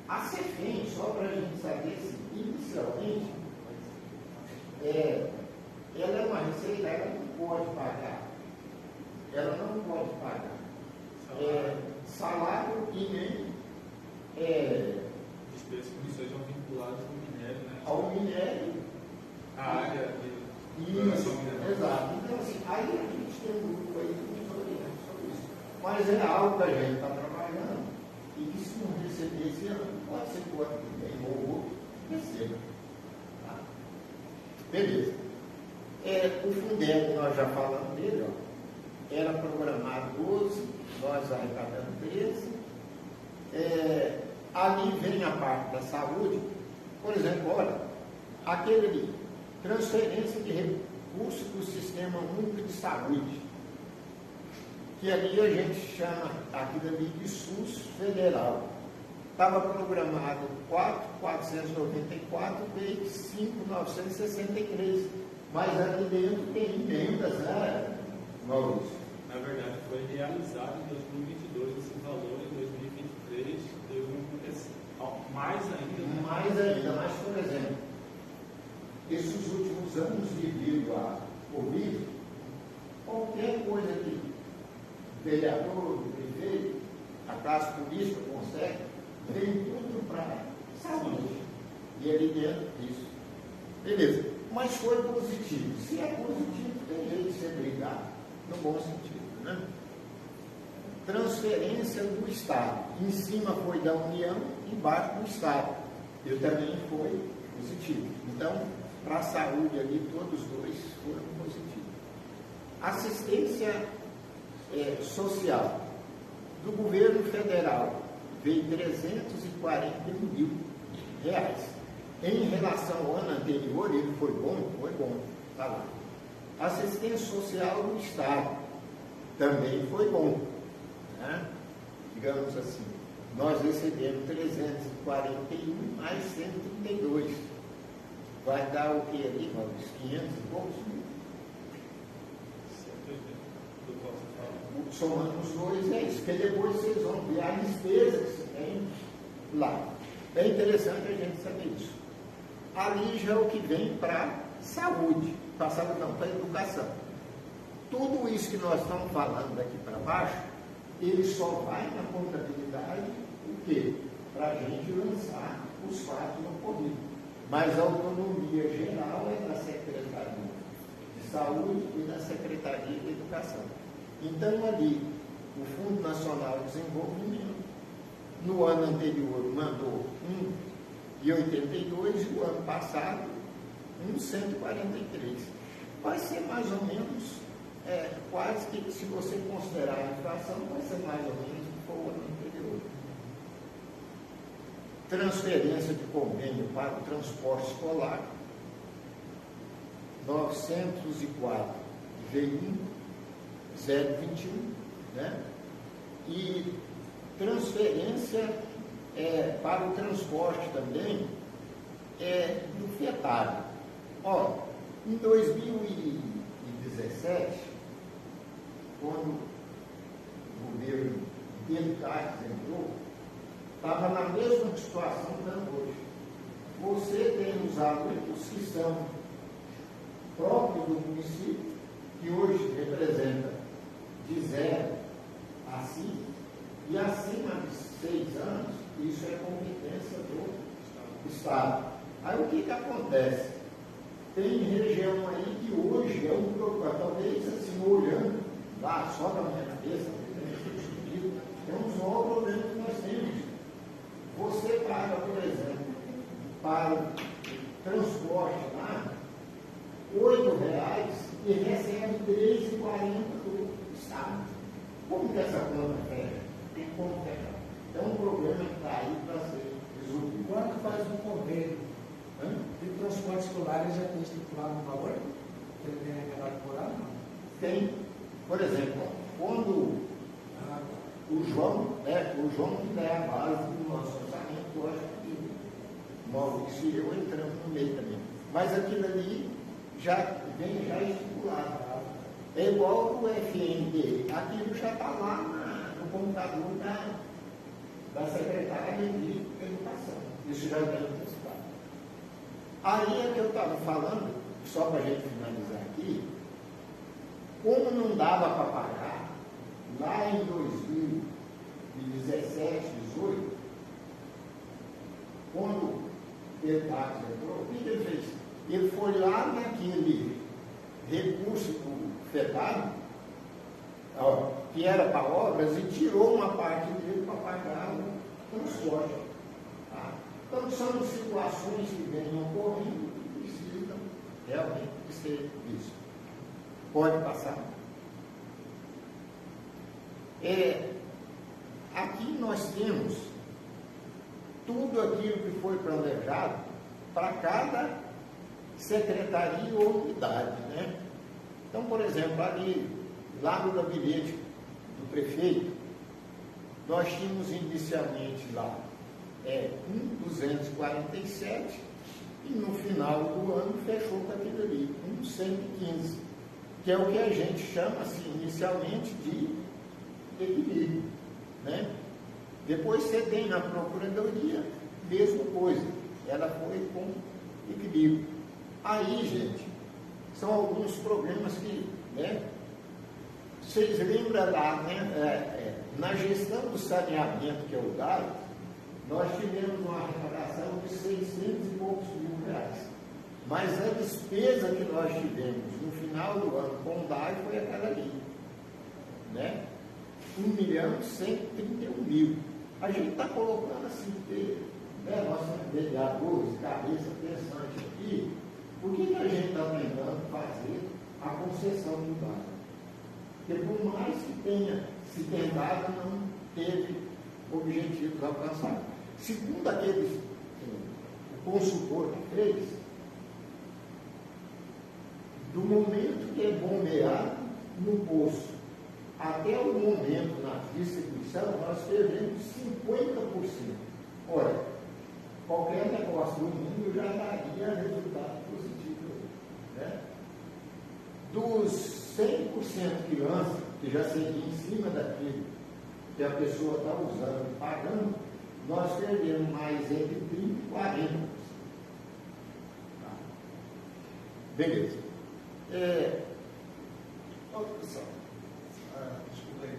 A CEFEM, só para a gente saber, assim, inicialmente, ela é uma receita, ela não pode pagar. Ela não pode pagar salário e nem despesas que sejam vinculadas ao minério, né? ao minério. A área de Isso, mineral. exato. Então, assim, aí a gente tem um grupo aí que nos orienta sobre isso. Mas é algo que a gente está trabalhando e que se não receber esse ano, pode ser que o ano que vem ou outro receba. Tá? Beleza. O Fundeb, nós já falamos dele, ó, era programado 12, nós arrecadamos 13. Ali vem a parte da saúde. Por exemplo, olha, aquele ali, transferência de recursos do Sistema Único de Saúde, que ali a gente chama aquilo ali de SUS Federal. Estava programado 4.494, veio 5.963. Mas aqui dentro tem emendas, né, Maurício? Na verdade, foi realizado em 2022 esse valor, em 2023 teve mais ainda. Né? Mais ainda, mas por exemplo, esses últimos anos devido à Covid, qualquer coisa que vereador, prefeito, a classe política consegue, vem tudo para saúde. E ali dentro disso. Beleza. Mas foi positivo. Se é positivo, tem jeito de ser brigado, no bom sentido, né? Transferência do Estado. Em cima foi da União, embaixo do Estado. E também foi positivo. Então, para a saúde ali, todos dois foram positivos. Assistência social do governo federal veio R$341 mil. Em relação ao ano anterior, ele foi bom, está lá. Assistência social do Estado também foi bom, né? Digamos assim, nós recebemos 341 mais 132. Vai dar o que ali, Maurício? 500 e poucos mil? 180, do qual você fala. Somando os dois, é isso. Porque depois vocês vão ver a despesa que você tem lá. É interessante a gente saber isso. Ali já é o que vem para saúde, para educação. Tudo isso que nós estamos falando daqui para baixo, ele só vai na contabilidade, o quê? Para a gente lançar os fatos ocorridos. Mas a autonomia geral é da Secretaria de Saúde e da Secretaria de Educação. Então, ali, o Fundo Nacional de Desenvolvimento, no ano anterior, mandou 1,82 e o ano passado, 1,143. Vai ser mais ou menos, quase que, se você considerar a inflação, vai ser mais ou menos o que foi o ano anterior. Transferência de convênio para o transporte escolar, 904 veio 0,21, né? E transferência para o transporte também do FETAB. Ó, em 2017, quando o governo Pedro Caixas entrou, estava na mesma situação que hoje. Você tem os alunos que são próprios do município, que hoje representa de 0 a 5, e acima de 6 anos, isso é competência do Estado. Aí o que acontece? Tem região aí que hoje é um problema, talvez assim, olhando lá só da minha cabeça, é um dos maiores problemas que nós temos. Você paga, por exemplo, para o transporte lá, R$8 e recebe R$3,40 do Estado. Como que essa conta fecha? Tem como fechar. É um problema que está aí para ser resolvido. Quanto faz um convênio de transporte escolar, ele já tem estipulado um valor? Que ele tem revelado por ano? Tem, por exemplo, quando o João que dá a base do nosso orçamento, eu acho que o Maurício e eu entramos no meio também. Mas aquilo ali já vem estipulado. É igual o FND, aquilo já está lá no computador da Secretaria de Educação. Isso já vem antecipado. Aí é que eu estava falando, só para a gente finalizar aqui, como não dava para pagar, lá em 2017, 2018, quando o Pedro Caixas entrou, o que ele fez? Ele foi lá naquele recurso do FETAB, que era para obras, e tirou uma parte dele para pagar o transporte. Tá? Então, são situações que vêm ocorrendo e precisam realmente ser visto. Pode passar. Aqui nós temos tudo aquilo que foi planejado para cada secretaria ou unidade, né? Então, por exemplo, ali, lá no gabinete do prefeito, nós tínhamos inicialmente lá 1,247 e no final do ano fechou com aquilo ali, com 115, que é o que a gente chama assim, inicialmente de equilíbrio, né? Depois você tem na Procuradoria, mesma coisa, ela foi com equilíbrio. Aí, gente, são alguns problemas que, né? Vocês lembram lá, né? Na gestão do saneamento, que é o DAI, nós tivemos uma arrecadação de 600 e poucos mil reais. Mas a despesa que nós tivemos no final do ano com o DAI foi aquela ali, né? 1.131.000. A gente está colocando assim, né, nós somos vereadores, cabeça pensante aqui, por que a gente está tentando fazer a concessão do DAI? Porque por mais que tenha se tentado, não teve objetivos alcançados. Segundo aqueles, o consultor que fez, do momento que é bombeado no poço até o momento na distribuição, nós perdemos 50%. Olha, qualquer negócio do mundo já daria resultado positivo, né? Dos 100% que lança, que já seria em cima daquilo que a pessoa está usando e pagando, nós perdemos mais entre 30% e 40%. Tá? Beleza. Pessoal, desculpa aí.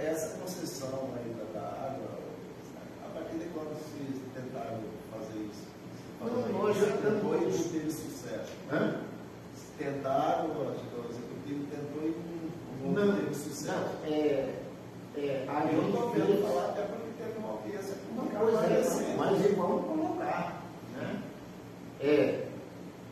Essa concessão aí da água, a partir de quando vocês tentaram fazer isso? Não, nós já tentou e estamos. não teve sucesso. Hã? Tentaram, o executivo tentou e não teve sucesso. A Eu estou gente vendo fez falar até porque teve uma audiência uma com coisa, mas é vamos colocar, né?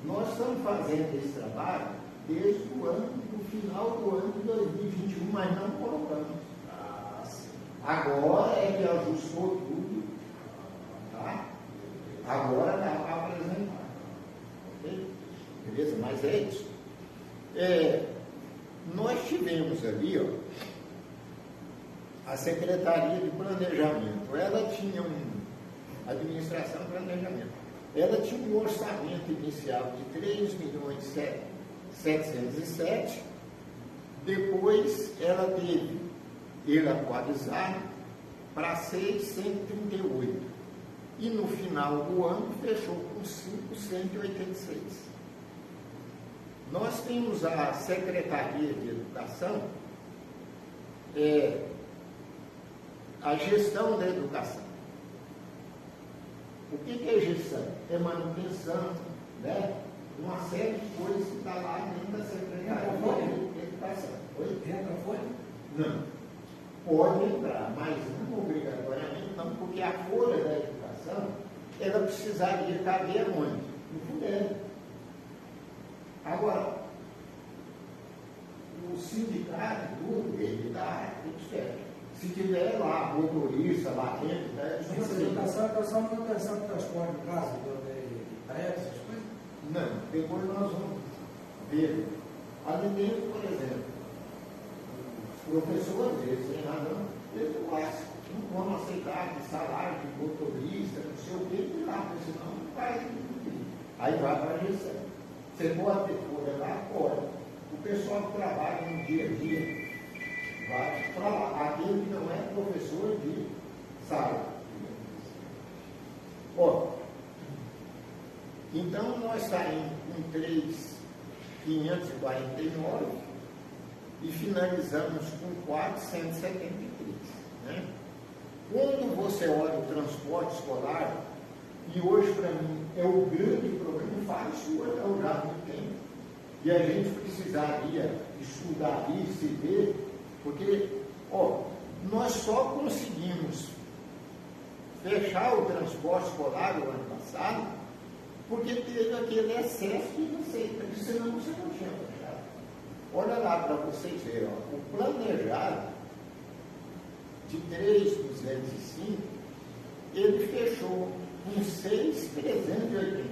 Nós estamos fazendo esse trabalho desde o ano, no final do ano de 2021, mas não colocamos. Ah, sim. Agora é que ajustou tudo, tá? Agora dá para apresentar. Ok? Beleza? Mas é isso. Nós tivemos ali, ó, a Secretaria de Planejamento. Ela tinha administração e planejamento. Ela tinha um orçamento inicial de 3.707.000. Depois ela teve ele atualizado para 638. E no final do ano fechou com 586. Nós temos a Secretaria de Educação, a gestão da educação. O que é gestão? É manutenção, né? Uma série de coisas que está lá dentro da Secretaria de Educação. Entra, foi? Não. Pode entrar, mas não obrigatoriamente não, porque a folha da educação, ela precisaria caber aonde? No Fundeb. Agora, o sindicato, tudo, ele dá tudo certo. Se tiver lá, motorista, lá dentro, né? Essa educação é só manutenção de transporte de casa, de prédios, essas coisas? Não, depois nós vamos ver. Ali dentro, por exemplo, os professores, eles têm razão, eles não vão aceitar de salário de motorista, não sei o que, lá, porque senão não vai. Aí vai para a gestão. Você pode ter folha lá, pode. O pessoal que trabalha no dia a dia vai para lá. Aquele que não é professor de sala. Ó, então nós saímos com 3.549 e finalizamos com 473. Né? Quando você olha o transporte escolar, e hoje para mim é o grande problema, faz isso já há muito tempo. E a gente precisaria estudar isso e ver, porque nós só conseguimos fechar o transporte escolar no ano passado porque teve aquele excesso de receita, senão você não tinha fechado. Olha lá para vocês verem, o planejado de 3.205, ele fechou com 6.380.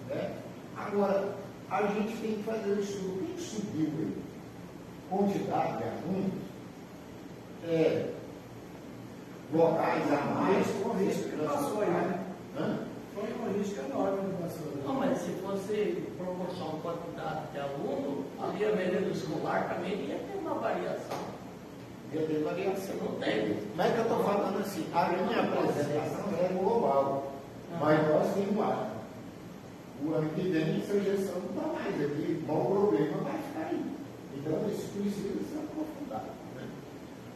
Né? Agora, a gente tem que fazer o estudo. O que subiu aí? Quantidade de alunos, locais a mais, Isso que passou aí, né? Hã? Foi um risco enorme, né, pastor? Não, mas se fosse proporção quantidade de aluno, ali a merenda escolar também ia ter uma variação. Ia ter variação. Não tem. Mas que eu estou falando assim, a minha apresentação é global, mas nós temos lá. O ano que vem, essa gestão não está mais aqui, o problema vai ficar aí. Então, isso precisa ser aprofundado. Né?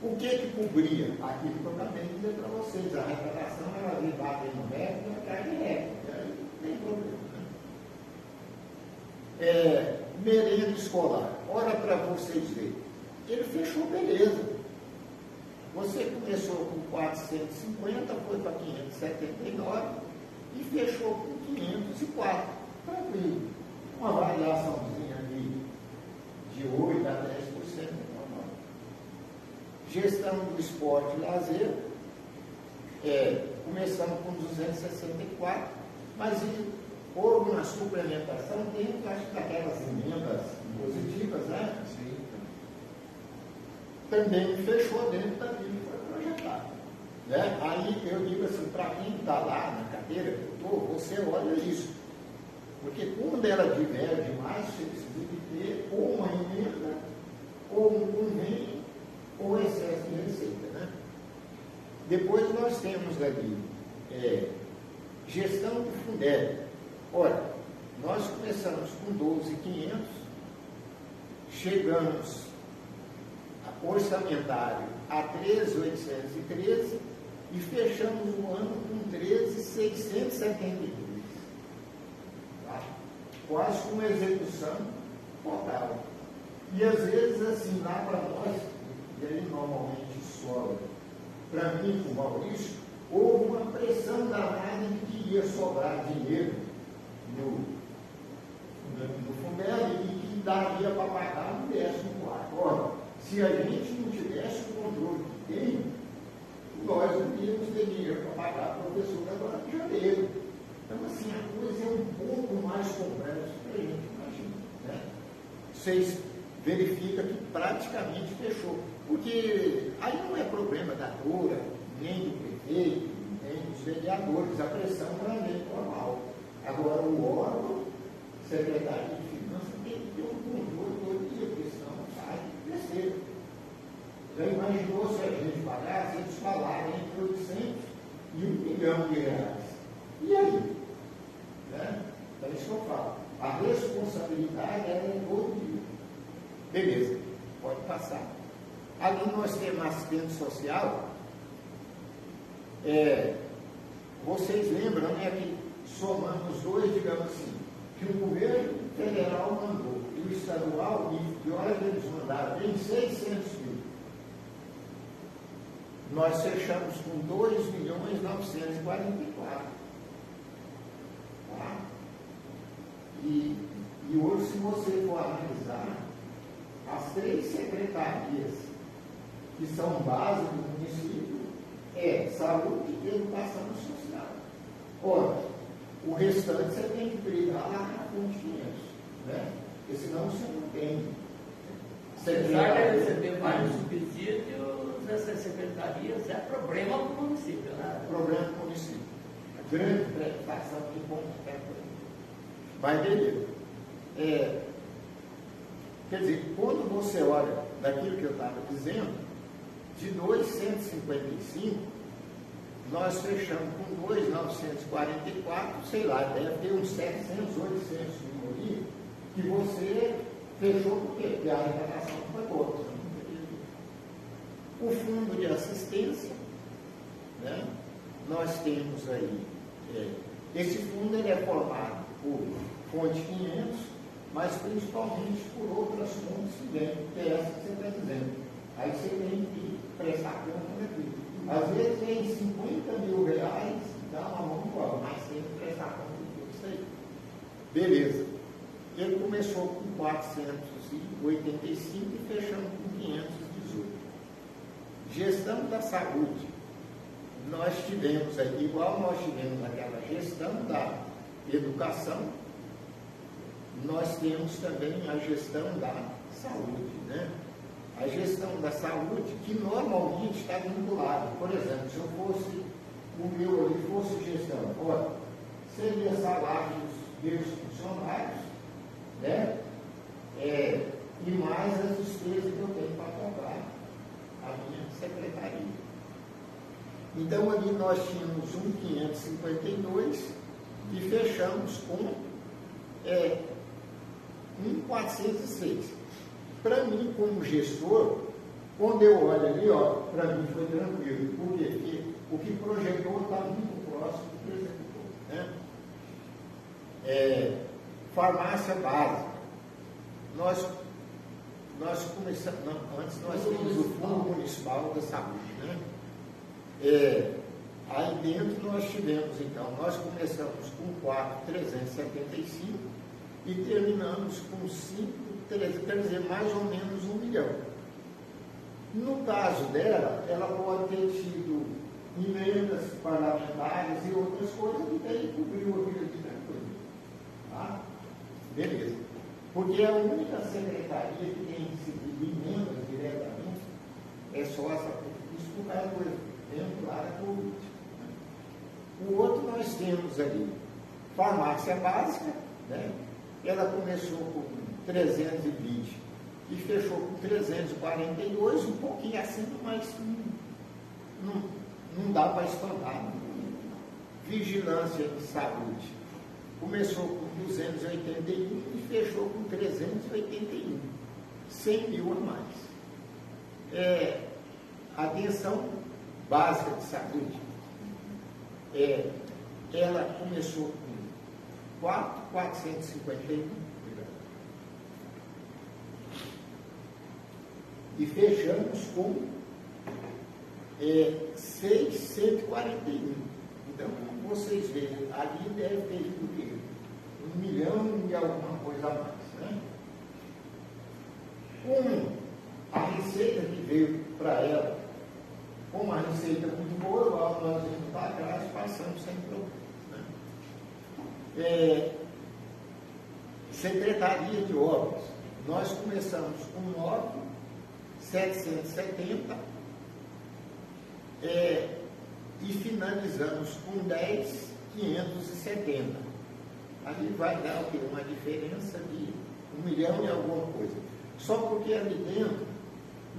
O que cobria? Aquilo que eu acabei de dizer para vocês, a arrecadação ela vem bater no recorde, ela cai de recorde, aí não tem problema. Né? Merenda escolar, olha para vocês verem, ele fechou beleza. Você começou com 450, foi para 579 e fechou com 504. Tranquilo. Uma variaçãozinha ali de 8% a 10% normal. Gestão do esporte e lazer, começando com 264, mas houve uma suplementação dentro, acho que daquelas emendas positivas, né? Sim. Também fechou dentro daquilo que foi projetado. Né? Aí eu digo assim, para quem está lá na cadeira que eu estou, você olha isso. Porque quando ela diverge mais, você precisa de ter ou uma emenda, ou um convênio, ou excesso de receita. Né? Depois nós temos ali gestão do Fundeb. Olha, nós começamos com 12.500, chegamos orçamentário a 13.813 e fechamos o ano com 13.672. Tá? Quase com uma execução total. E às vezes assim, lá para nós, e aí normalmente sobra, para mim, com o Maurício, houve uma pressão danada de que ia sobrar dinheiro no Fundeb e que daria para pagar no 14º. Ora, se a gente não tivesse o controle que tem, nós não íamos ter dinheiro para pagar a professora agora de janeiro. Então, assim, a coisa é um pouco mais complexa que a gente imagina. Né? Vocês verificam que praticamente fechou. Porque aí não é problema da Dora, nem do prefeito, nem dos vereadores. A pressão realmente é normal. Agora, o órgão, secretário de Finanças, tem que ter um controle todo dia, porque senão sai besteira. Já imaginou se a gente pagasse, eles falaram entre 800 e 1 milhão de reais. E aí? Né? Então, isso que eu falo. A responsabilidade é todo dia. Beleza, pode passar. Ali nós temos assistente social. Vocês lembram, né, que somando os dois, digamos assim, que o governo federal mandou e o estadual, e olha que eles mandaram, tem 600 mil. Nós fechamos com 2.944.000. Tá? E hoje, se você for analisar, as 3 secretarias que são base do município saúde e educação social. Ora, o restante você tem que brigar lá na fonte 500, né? Porque senão você não tem. Apesar de receber vários subsídios, essas secretarias é problema para o município, né? Problema do município. A grande prestação de bom tempo. Mas beleza. Quer dizer, quando você olha daquilo que eu estava dizendo, de 255, nós fechamos com 2.944, sei lá, deve ter uns 700, 800 mil ali, que você fechou por quê? Porque a arrecadação foi boa. O fundo de assistência, né? Nós temos aí, esse fundo ele é formado por fonte 500, mas principalmente por outras fontes que vêm, que é essa que você está dizendo. Aí você tem que prestar conta daquilo. Às vezes tem 50 mil reais, dá uma mão igual, mas tem que prestar conta de tudo isso aí. Beleza. Ele começou com 485 e fechamos com 518. Gestão da saúde. Nós tivemos aí, igual nós tivemos aquela gestão da educação, nós temos também a gestão da saúde, né? A gestão da saúde, que normalmente está vinculada. Por exemplo, se eu fosse, o meu ali fosse gestão, olha, seria salários dos funcionários, né? E mais as despesas que eu tenho para pagar a minha secretaria. Então, ali nós tínhamos 1.552 e fechamos com 1.406. Para mim, como gestor, quando eu olho ali, para mim foi tranquilo. Por quê? Porque o que projetou está muito próximo do que executou. Né? Farmácia básica. Nós começamos, antes nós tínhamos o Fundo Municipal da Saúde. Né? Aí dentro nós tivemos, então, nós começamos com 4.375 e terminamos com 5.300, quer dizer, mais ou menos 1 milhão. No caso dela, ela pode ter tido emendas parlamentares e outras coisas que daí cobriu aquilo de tranquilo. Tá? Beleza. Porque a única secretaria que tem recebido emendas diretamente é só essa, isso por causa do evento lá da Covid. O outro nós temos ali, farmácia básica, né? Ela começou com 320 e fechou com 342, um pouquinho acima, mas não dá para espantar. Vigilância em saúde começou com 281 e fechou com 381, 100 mil a mais. Atenção básica de saúde, ela começou com 4.451 e fechamos com 641. Então, como vocês veem, ali deve ter ido o quê? 1 milhão e alguma coisa a mais. Né? Com a receita que veio para ela, com uma receita muito boa, nós vimos para trás, passamos sem problema. Né? Secretaria de Obras, nós começamos com 9.770 e finalizamos com 10.570. Ali vai dar o quê? Uma diferença de 1 milhão e alguma coisa. Só porque ali dentro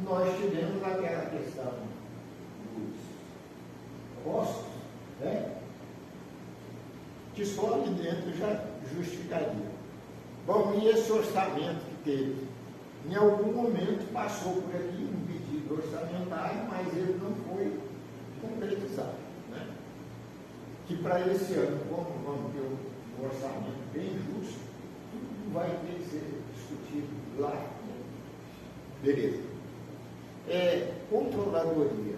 nós tivemos aquela questão dos custos, né? Que só ali dentro já justificaria. Bom, e esse orçamento que teve? Em algum momento passou por aqui um pedido orçamentário, mas ele não foi concretizado. Né? Que para esse ano, como vamos ter um orçamento bem justo, tudo vai ter que ser discutido lá. Beleza. Controladoria.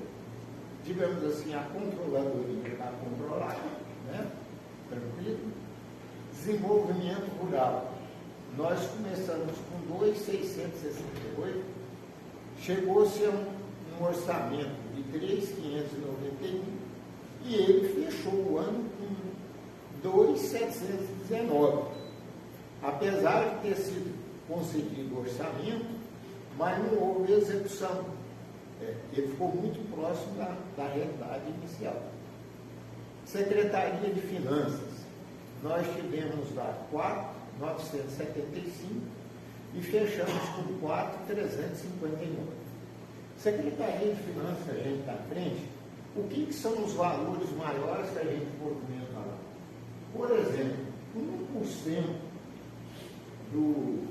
Digamos assim, a controladoria está controlada, né? Tranquilo. Desenvolvimento rural. Nós começamos com 2.668, chegou-se a um orçamento de 3.591 e ele fechou o ano com 2.719. Apesar de ter sido concedido o orçamento, mas não houve execução. Ele ficou muito próximo da realidade inicial. Secretaria de Finanças, nós tivemos lá 4.975 e fechamos com 4.359. Secretaria de Finanças, a gente está à frente, o que são os valores maiores que a gente movimenta lá? Por exemplo, 1% do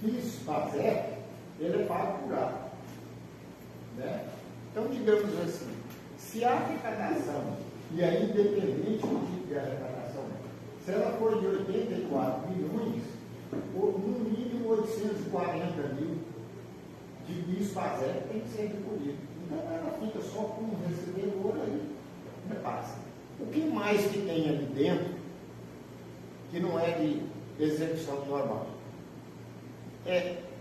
FIS-PASEP, ele é pago por ano. Né? Então, digamos assim, se a arrecadação, e aí independente do tipo de arrecadação, se ela for de 84 milhões, no mínimo 840 mil de FIS-PASEP tem que ser recolhido. Então, ela fica só com um recebedor aí, repassa. O que mais que tem ali dentro, que não é de execução normal?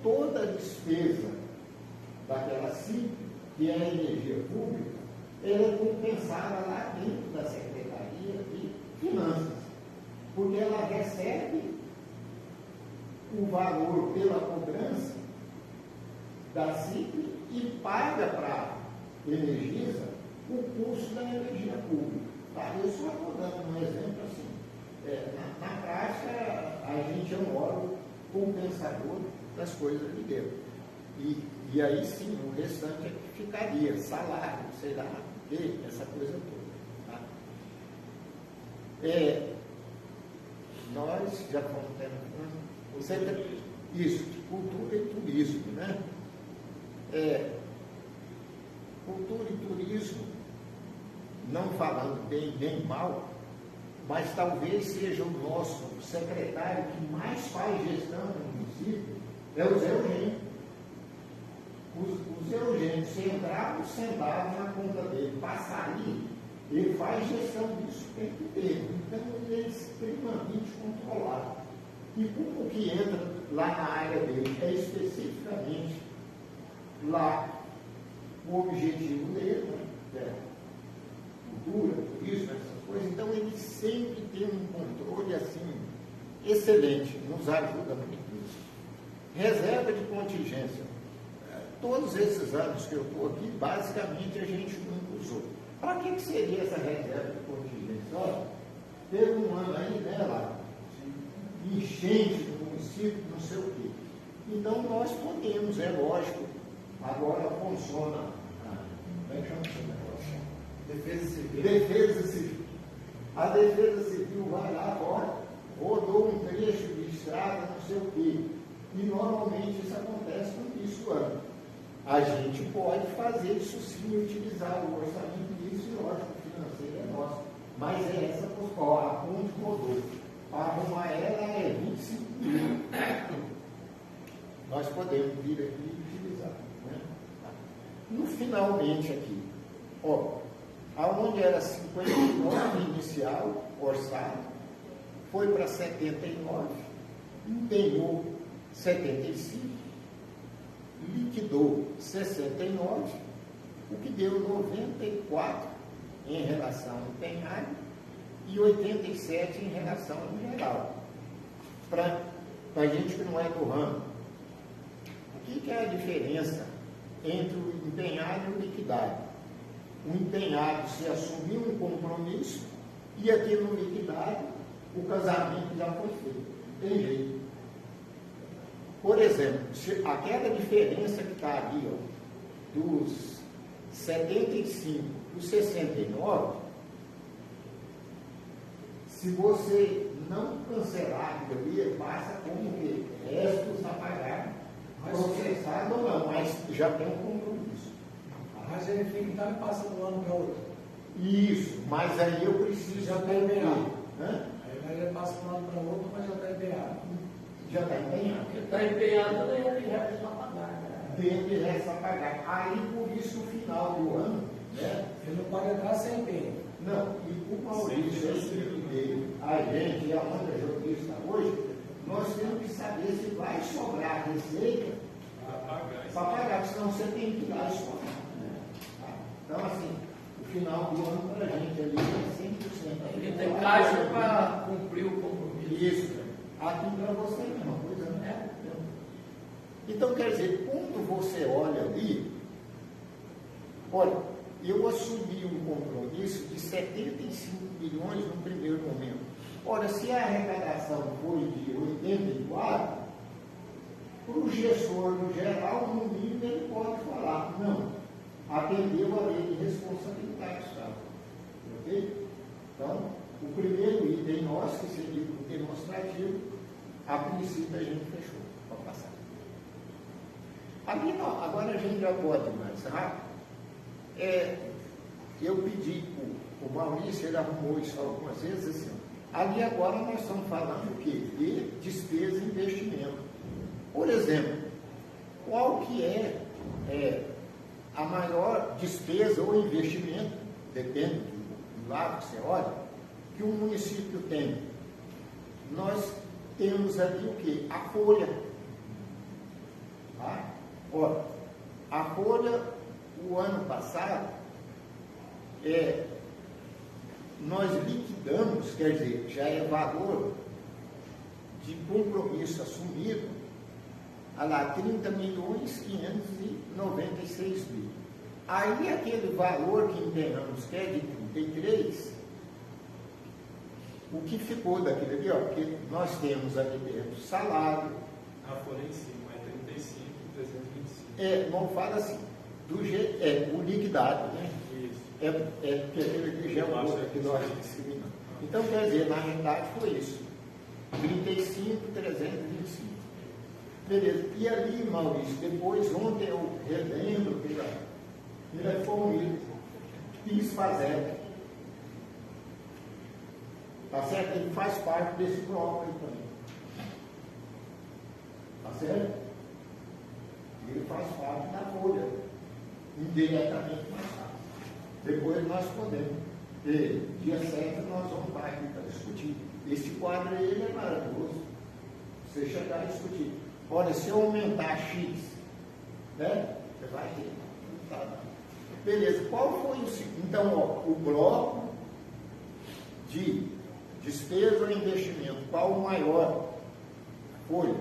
Toda a despesa daquela CIP, que é a energia pública, ela é compensada lá dentro da Secretaria de Finanças, porque ela recebe o valor pela cobrança da CIP e paga para a Energisa o custo da energia pública. Tá? Eu só estou dando um exemplo assim. Na prática, a gente é um órgão compensador das coisas de dentro. E aí sim, o restante é que ficaria, salário, sei lá, essa coisa toda. Tá? Nós já fomos tendo isso, cultura e turismo, né? Cultura e turismo, não falando bem nem mal, mas talvez seja o nosso secretário que mais faz gestão no município, é o Zé Eugênio. O Zé Eugênio, se entrar sentado na conta dele, passar ali, ele faz gestão disso o tempo inteiro. Então ele é extremamente controlado. E como que entra lá na área dele? É especificamente lá o objetivo dele, né? Cultura, turismo, essas coisas. Então ele sempre tem um controle assim excelente, nos ajuda muito nisso. Reserva de contingência. Todos esses anos que eu estou aqui, basicamente a gente nunca usou. Para que seria essa reserva de contingência? Olha, teve um ano aí, né, lá, enchente no município, não sei o quê. Então nós podemos, é lógico, agora funciona. Como é que chama esse negócio? Defesa Civil. Defesa Civil. A Defesa Civil vai lá agora, rodou um trecho de estrada, não sei o quê. E normalmente isso acontece no início do ano. A gente pode fazer isso sim, utilizar o orçamento disso, e lógico, o financeiro é nosso. Mas é essa a ponte rodou. Para arrumar ela é 25 mil. Nós podemos vir aqui e utilizar. Né? No finalmente aqui, aonde era 59 inicial, orçado, foi para 79, empenhou 75, liquidou 69, o que deu 94 em relação ao empenhado e 87 em relação ao geral. Para a gente que não é do ramo, o que é a diferença entre o empenhado e o liquidado? O empenhado se assumiu um compromisso e aqui no liquidado o casamento já foi feito. Tem jeito. Por exemplo, aquela diferença que está ali, dos 75 para os 69, se você não cancelar a teoria, passa como que restos a pagar, processado ou não, mas já tem um compromisso. Mas ele fica então e passa de um ano para outro. Isso, mas aí eu preciso Já está empenhado. Aí ele passa de um ano para outro, mas já está empenhado. Já está empenhado. Porque está empenhado, ele resta a pagar. Né? Ele resta a pagar. Aí, por isso, no final do ano, né? Ele não pode entrar sem empenho. Não, e o Maurício, a gente, e a outra jornalista hoje, nós temos que saber se vai sobrar receita para pagar, senão você tem que dar isso. Então, assim, o final do ano para a gente ali é 100%. Ele tem caixa para cumprir o compromisso. Isso. Aqui para você é a mesma coisa, né? Então, quer dizer, quando você olha ali, olha, eu assumi um compromisso de 75 milhões no primeiro momento. Ora, se a arrecadação foi de 84, para o gestor no geral, no mínimo, ele pode falar, não, atendeu a lei de responsabilidade fiscal. Ok? Então, o primeiro item nosso, que seria o demonstrativo, a princípio a gente fechou para passar. Aqui não, agora a gente já pode mais rápido. Eu pedi para o Maurício, ele arrumou isso algumas vezes, assim, ali agora nós estamos falando o quê? De despesa e investimento. Por exemplo, qual que é a maior despesa ou investimento, depende do lado que você olha, que um município tem? Nós temos ali o quê? A folha. Tá? Olha, a folha, o ano passado, nós liquidamos, quer dizer, já é valor de compromisso assumido, a lá 30.596.000. Aí aquele valor que empenhamos, que é de 33, o que ficou daquele ali, ó, porque nós temos ali dentro salário. A folha em cima é 35.325. Não fala assim, do jeito, o liquidado, né? Isso. Porque aquele que já é o outro que nós discriminamos. Então, quer dizer, na realidade foi isso. 35.325. Beleza. E ali, Maurício, depois, ontem eu relembro pela formula, PIS fazer. Tá certo? Ele faz parte desse bloco aí também. Tá certo? Ele faz parte da folha. Indiretamente mais fácil. Depois nós podemos. Dia 7 nós vamos estar aqui para discutir. Esse quadro aí ele é maravilhoso. Você chegar e discutir. Olha, se eu aumentar X, né? Você vai ter. Tá. Beleza. Qual foi o segundo? Então, ó, o bloco de despesa ou investimento, qual o maior? Foi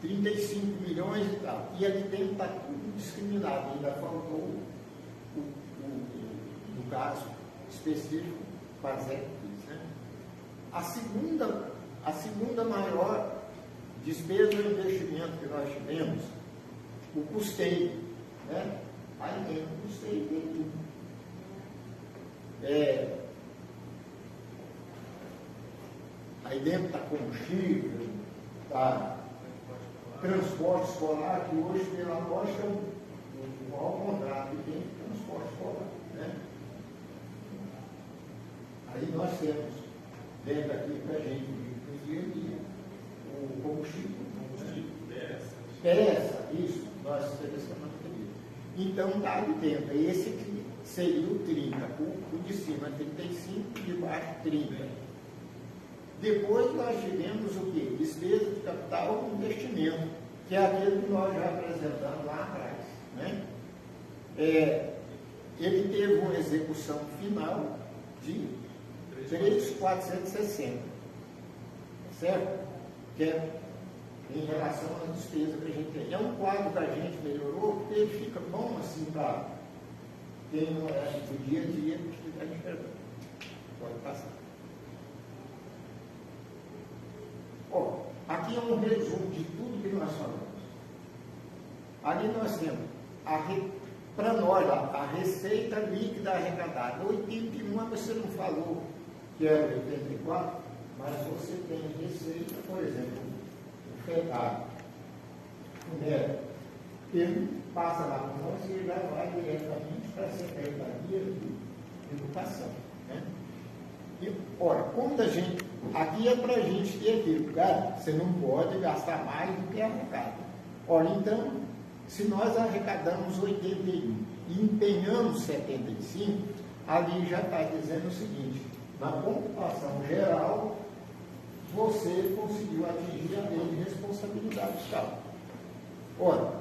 35 milhões e tal. E ali dentro está tudo discriminado. Ainda faltou no caso específico, fazer isso, né? A segunda maior despesa ou investimento que nós tivemos, o custeio, né? Aí tem o custeio dele. Aí dentro está combustível, está transporte escolar, que hoje, pela lógica, o maior contrato que tem transporte escolar, né? Aí nós temos dentro aqui para a gente, inclusive, o combustível. Peça, isso, nós selecionamos aqui. Então está ali dentro. Esse aqui seria o 30, o de cima 35 e de baixo 30. Depois nós tivemos o quê? Despesa de capital e investimento, que é aquele que nós já apresentamos lá atrás, né? Ele teve uma execução final de 3.460, certo? Que é em relação à despesa que a gente tem. É um quadro que a gente melhorou, porque ele fica bom assim para quem não é do dia a dia que está enxergando. Pode passar. Ó, aqui é um resumo de tudo que nós falamos. Ali nós temos, para nós, a receita líquida arrecadada. 81, você não falou que era 84, mas você tem receita, por exemplo, o FEDAR, o NER, ele passa lá com nós e já vai diretamente para a Secretaria de Educação. Né? E, olha, quando a gente, aqui é para a gente ter aquilo, cara, você não pode gastar mais do que arrecada. Olha, então, se nós arrecadamos 81 e empenhamos 75, ali já está dizendo o seguinte, na computação geral, você conseguiu atingir a lei de responsabilidade fiscal. Ora,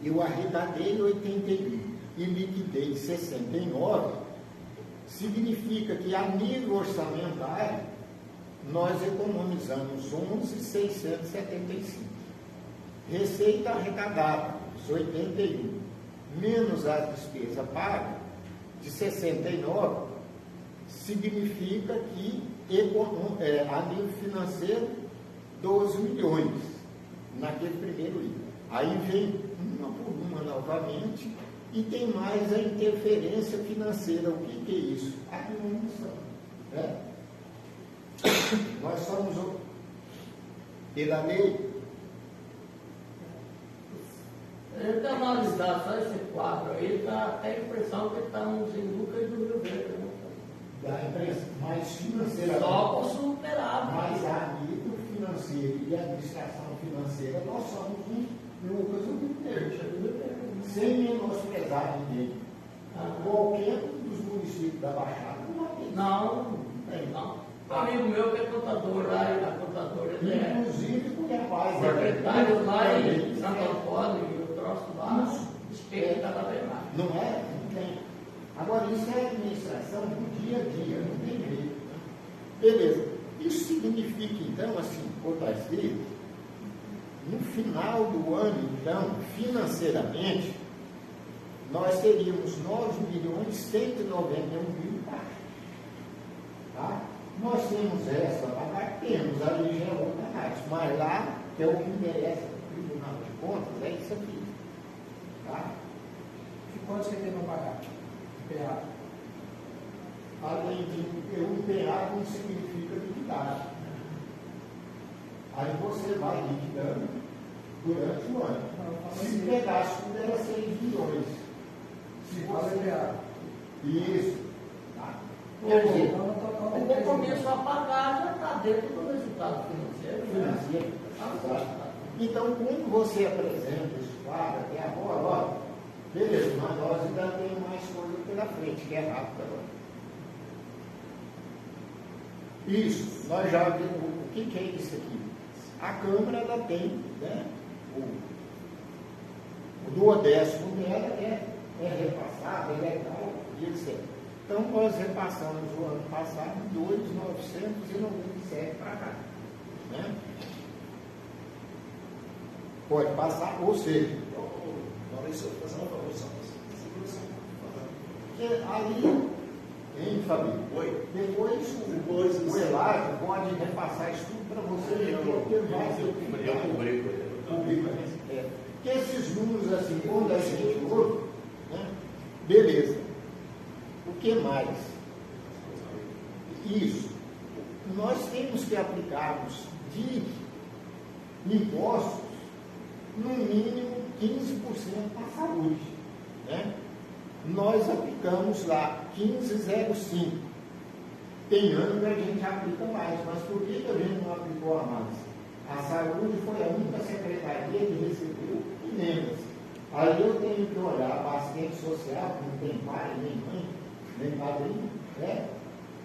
eu arrecadei 81 e liquidei 69, significa que a nível orçamentário, nós economizamos 11.675. Receita arrecadada, 81, menos a despesa paga, de 69, significa que a nível financeiro, 12 milhões naquele primeiro item. Aí vem uma por uma novamente e tem mais a interferência financeira. O que é isso? A diminuição. Né? Nós somos, pela lei, ele está analisando só esse quadro aí, dá até a impressão que estamos em Lucas do Rio Verde. Né? da empresa, mas financeira. Só com superávit. Mas a nível financeiro e administração financeira, nós somos um Lucas do Rio Verde. Sem menosprezar ninguém. Qualquer dos municípios da Baixada não vai ter. Não, tem não. Um amigo meu que é contador lá, e a contadora ele é Inclusive porque a base secretário lá em Santo Antônio e o troço lá, espelha cada vez mais. Não é? Não tem. Agora, isso é administração do dia a dia, não tem jeito. Né? Beleza. Isso significa, então, assim, botar esse no final do ano, então, financeiramente, nós teríamos 9.191.000 taxas. Tá? Nós temos essa para pagar, temos, ali já é outra mais, mas lá, que é o que interessa no Tribunal de Contas, é isso aqui. Tá? E quanto você tem para pagar? PA. Além de o PA não significa liquidar. Aí você vai liquidando durante o ano. Se pegasse tudo era 6 milhões. Se você PA. Isso. Tá? Quer dizer, Então, o compromisso a pagar já está dentro do resultado financeiro. Financeiro. Então, quando você apresenta esse quadro até agora, ó, beleza, mas nós ainda temos mais coisa pela frente, que é rápido agora. Isso, nós já vimos o que é isso aqui. A Câmara ela tem, né, o duodécimo dela é repassado, é legal, e etc. Então, nós repassamos o ano passado 2.997 para cá. Né? Pode passar, ou seja, Maurício, eu vou fazer uma promoção. ali, hein, Fabio? Oi. Depois o Eladio pode repassar isso tudo para você, porque vai ser o que que esses números assim, quando a gente ouve, né? Beleza. O que mais? Isso. Nós temos que aplicarmos de impostos, no mínimo 15% para a saúde. Né? Nós aplicamos lá 15,05. Tem ano que a gente aplica mais, mas por que a gente não aplicou a mais? A saúde foi a única secretaria que recebeu emendas. Aí eu tenho que olhar para a assistente social, que não tem pai, nem mãe, nem padrinho, né?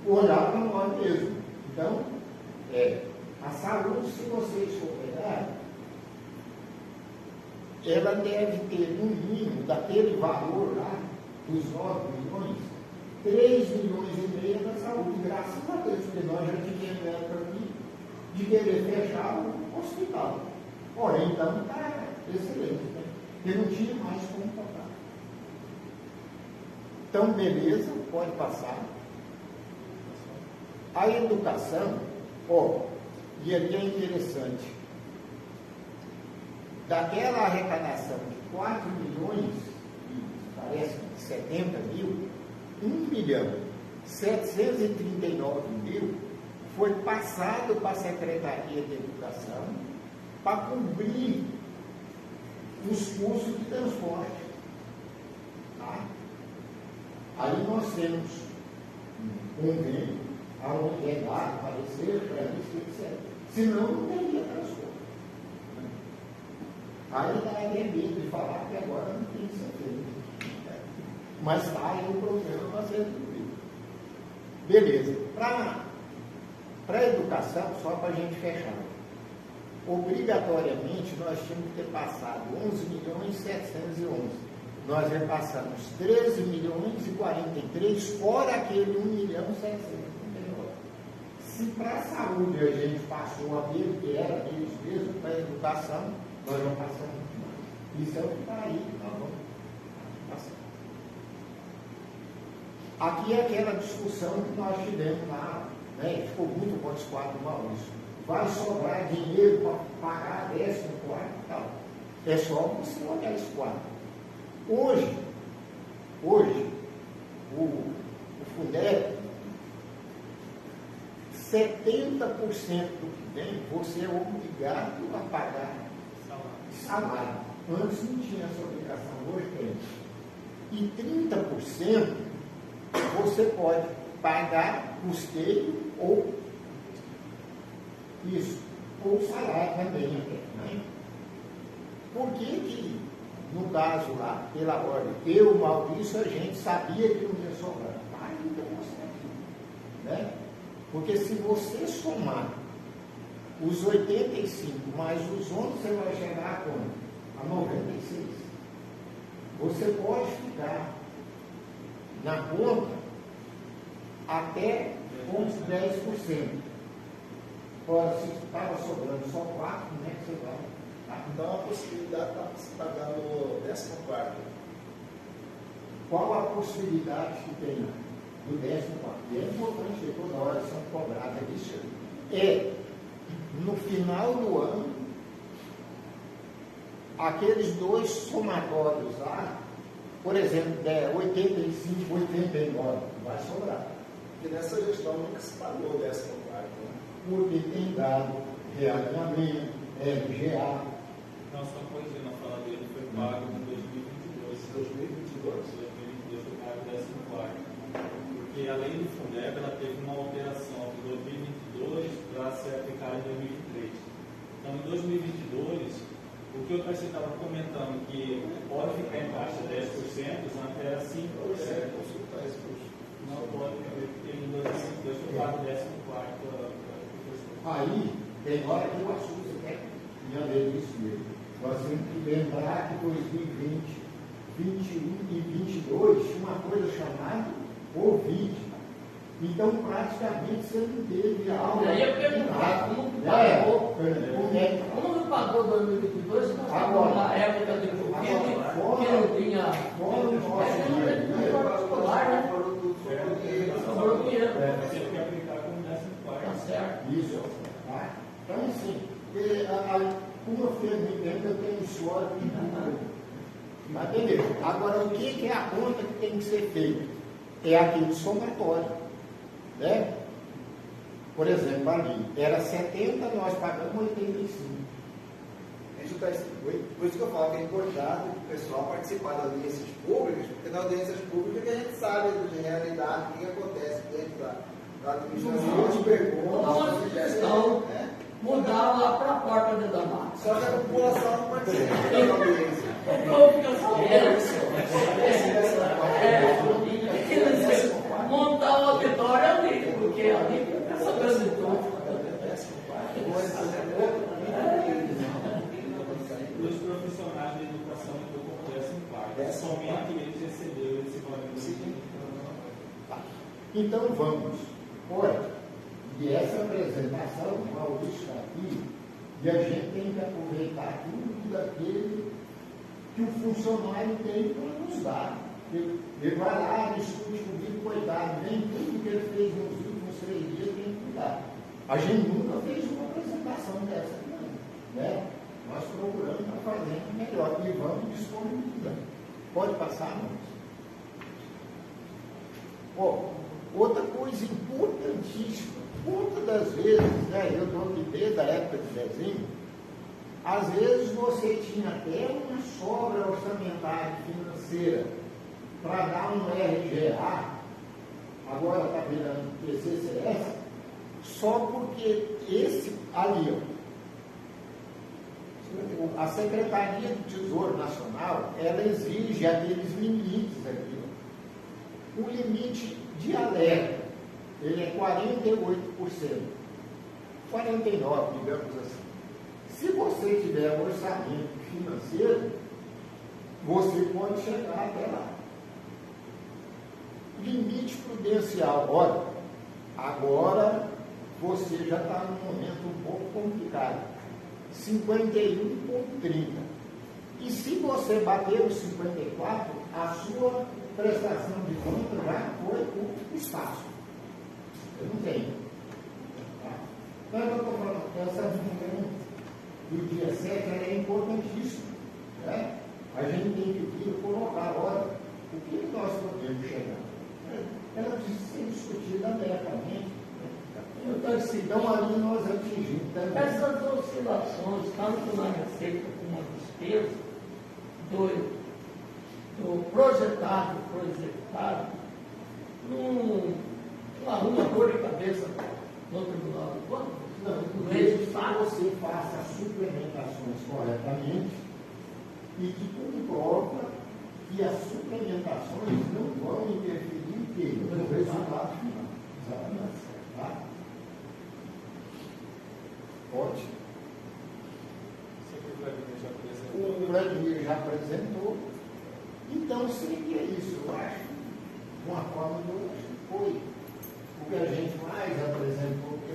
Olhar para nós mesmos. Então, a saúde, se vocês for pegar, ela deve ter, no mínimo, daquele valor lá, dos 9 milhões, 3 milhões e meio da saúde, graças a Deus, porque nós já tivemos época aqui de querer fechar o hospital. Porém, então está excelente, né? Porque não tinha mais como pagar. Então, beleza, pode passar. A educação, e aqui é interessante, daquela arrecadação de 4 milhões, parece que 70 mil, 1.739.000 foi passado para a Secretaria de Educação para cobrir os custos de transporte. Tá? Aí nós temos um convênio, aonde é dado parecer para isso, etc. Senão não teria transporte. Aí dá até medo de falar que agora não tem certeza. Mas está aí o problema para ser resolvido. Beleza. Para a educação, só para a gente fechar. Obrigatoriamente, nós tínhamos que ter passado 11.711. Nós repassamos 13.043, fora aquele 1.739. Se para a saúde a gente passou aquele que era deles mesmo, para a educação, nós vamos passar muito mais. Isso é o que está aí, nós vamos passar. Aqui é aquela discussão que nós tivemos lá, né? Ficou muito bom esse quadro, Maurício. Vai sobrar dinheiro para pagar 10º quarto e tal. É só você olhar esse quadro. Hoje, o Fundeb, 70% do que vem, você é obrigado a pagar salário. Antes não tinha essa obrigação, hoje tem. E 30% você pode pagar custeio ou isso, ou salário também. Né? Por que, no caso lá, pela ordem, eu, Maurício, a gente sabia que não ia sobrar? Ainda mostrar aqui. Né? Porque se você somar os 85 mais os 11, você vai chegar a quanto? A 96. Você pode ficar na conta até uns 10%. Ora, se estava sobrando só 4, como é que você vai? Então a possibilidade está se pagando o 14º. qual a possibilidade que tem do 14º? E é importante que toda hora são cobradas isso. É, no final do ano, aqueles dois somatórios lá, por exemplo, 85, 89, vai sobrar. Porque nessa gestão nunca se pagou o 14º, né? Porque tem dado realinhamento, LGA. Não, só corrigindo a fala dele, foi pago em 2022. 2022? 2022 foi pago o 14º. Porque além do Fundeb, ela teve uma alteração de 2022 para ser aplicada em 2023. Então, em 2022, o que eu estava comentando, que pode ficar em taxa 10%, antes era 5%. Consultar esse curso. Não pode, porque em 2022 foi pago o 14º. Aí, tem hora que o assunto é minha isso mesmo. Nós temos que lembrar que 2020, 21 e 22 tinha uma coisa chamada Covid. Então, praticamente, você não teve aula. E aí eu perguntar, como que pagou? Como que pagou 2022 se nós estávamos na época de Covid, que não tinha... Fora o nosso dia a dia, particular, né? Sobrou dinheiro. Você tem que aplicar como 14º. Tá certo. Isso, tá? Então, assim, como eu fiz no tempo, eu tenho história de tudo. Mas beleza. Agora, o que é a conta que tem que ser feita? É aquele somatório. Né? Por exemplo, ali, era 70, nós pagamos 85. Por isso que eu falo que é importante o pessoal participar das audiências públicas, porque nas audiências públicas que a gente sabe de realidade, o que acontece dentro da administração, de perguntas. Uma sugestão, mudar lá para a porta de Damasco. Só que a população não participa da audiência. O povo fica sabendo. Montar o auditório ali, porque ali fica sabendo de tudo. Os profissionais da educação do como 14º, somente eles receberam esse pagamento. Então vamos. Olha, e essa apresentação, o Maurício está aqui, e a gente tem que aproveitar tudo daquele que o funcionário tem para nos dar. Ele vai lá, discute comigo, coitado, nem tudo que ele fez nos últimos 3 dias tem que cuidar. A gente nunca fez uma apresentação dessa, não, né? Nós procuramos para fazer melhor e vamos disponibilizando. Pode passar, não? Outra coisa importantíssima, muitas das vezes, né, eu estou aqui desde a época de desenho, às vezes você tinha até uma sobra orçamentária financeira para dar um RGA, agora está virando PCCS, só porque esse ali, a Secretaria do Tesouro Nacional, ela exige aqueles limites aqui. O limite de alerta, ele é 48%, 49%, digamos assim. Se você tiver um orçamento financeiro, você pode chegar até lá. Limite prudencial, olha, agora você já está num momento um pouco complicado. 51,30. E se você bater os 54, a sua prestação de conta já foi o espaço. Eu não tenho. Tá? Então, eu estou falando, essa reunião do dia 7 ela é importantíssima. Né? A gente tem que colocar, olha, o que nós podemos chegar. Ela precisa ser discutida abertamente. Então, ali nós atingimos também. Essas oscilações, tanto na receita como na despesa, do projetado para o executado, não arruma dor de cabeça no Tribunal de Contas. Não, desde que você faça as suplementações corretamente e que comprova que as suplementações não vão interferir no resultado final. Exatamente. Tá? Pode. O Vladimir já apresentou. Então, seria isso, eu acho. Uma forma de hoje foi. O que a gente mais apresentou, que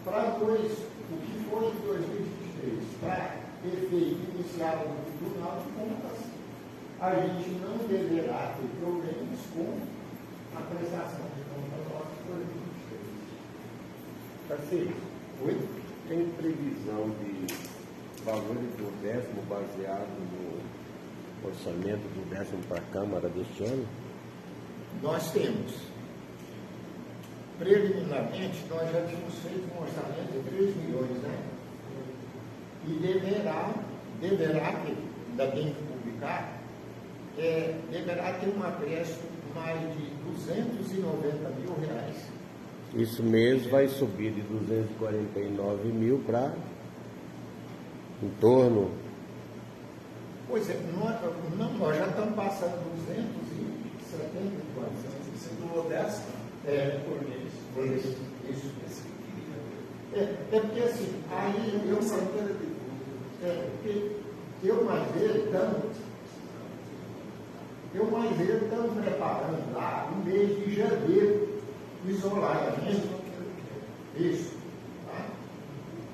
para o que foi em 2023, para efeito inicial do Tribunal de Contas, a gente não deverá ter problemas com a prestação de contas nossas por 23. Assim, Oi? tem previsão de valores do 10º baseado no orçamento do 10º para a Câmara deste ano? Nós temos, preliminarmente, nós já tínhamos feito um orçamento de 3 milhões, né? E deverá ter, ainda tem que publicar, deverá ter um acréscimo mais de R$290 mil. Isso mês vai subir de 249 mil para em torno. Pois é, nós já estamos passando 270 quantos? Você doou 10 por mês. Isso. É porque assim, aí eu mais ele estamos preparando lá o mês de janeiro, isoladamente. Isso. Tá?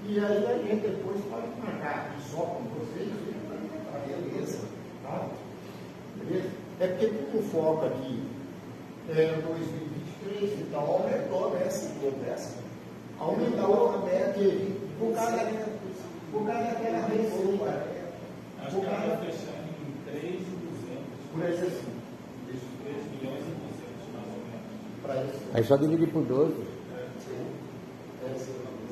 E aí a gente depois pode marcar aqui só com vocês. Beleza. Tá? Beleza? É porque como o foco aqui é 2023, então aumentou dessa. Aumentou a meta por causa daquela receita. Acho que ela vai fechar em 3.200. Por esse assim. 3 milhões e 200, mais ou menos. Para isso. Aí só dividir por 12.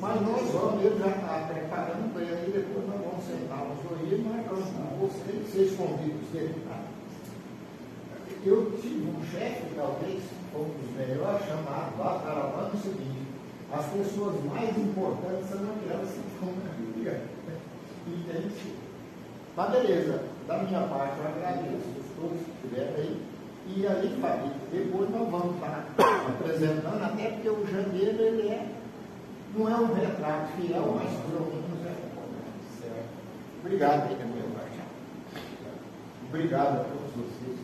Mas nós vamos, ele já está preparando para ele, depois nós vamos sentar nos dois e marcamos com vocês convidos dele. Tá? Eu tive um chefe, talvez, um dos melhores, chamado lá, falando o seguinte: as pessoas mais importantes são aquelas que estão na Bíblia. Entende? Mas beleza, da minha parte eu agradeço todos que estiveram aí. E aí, Fábio, depois nós vamos estar apresentando, até porque o janeiro ele não é um retrato fiel, mas pelo menos é. Certo. Obrigado, meu. Obrigado a todos vocês.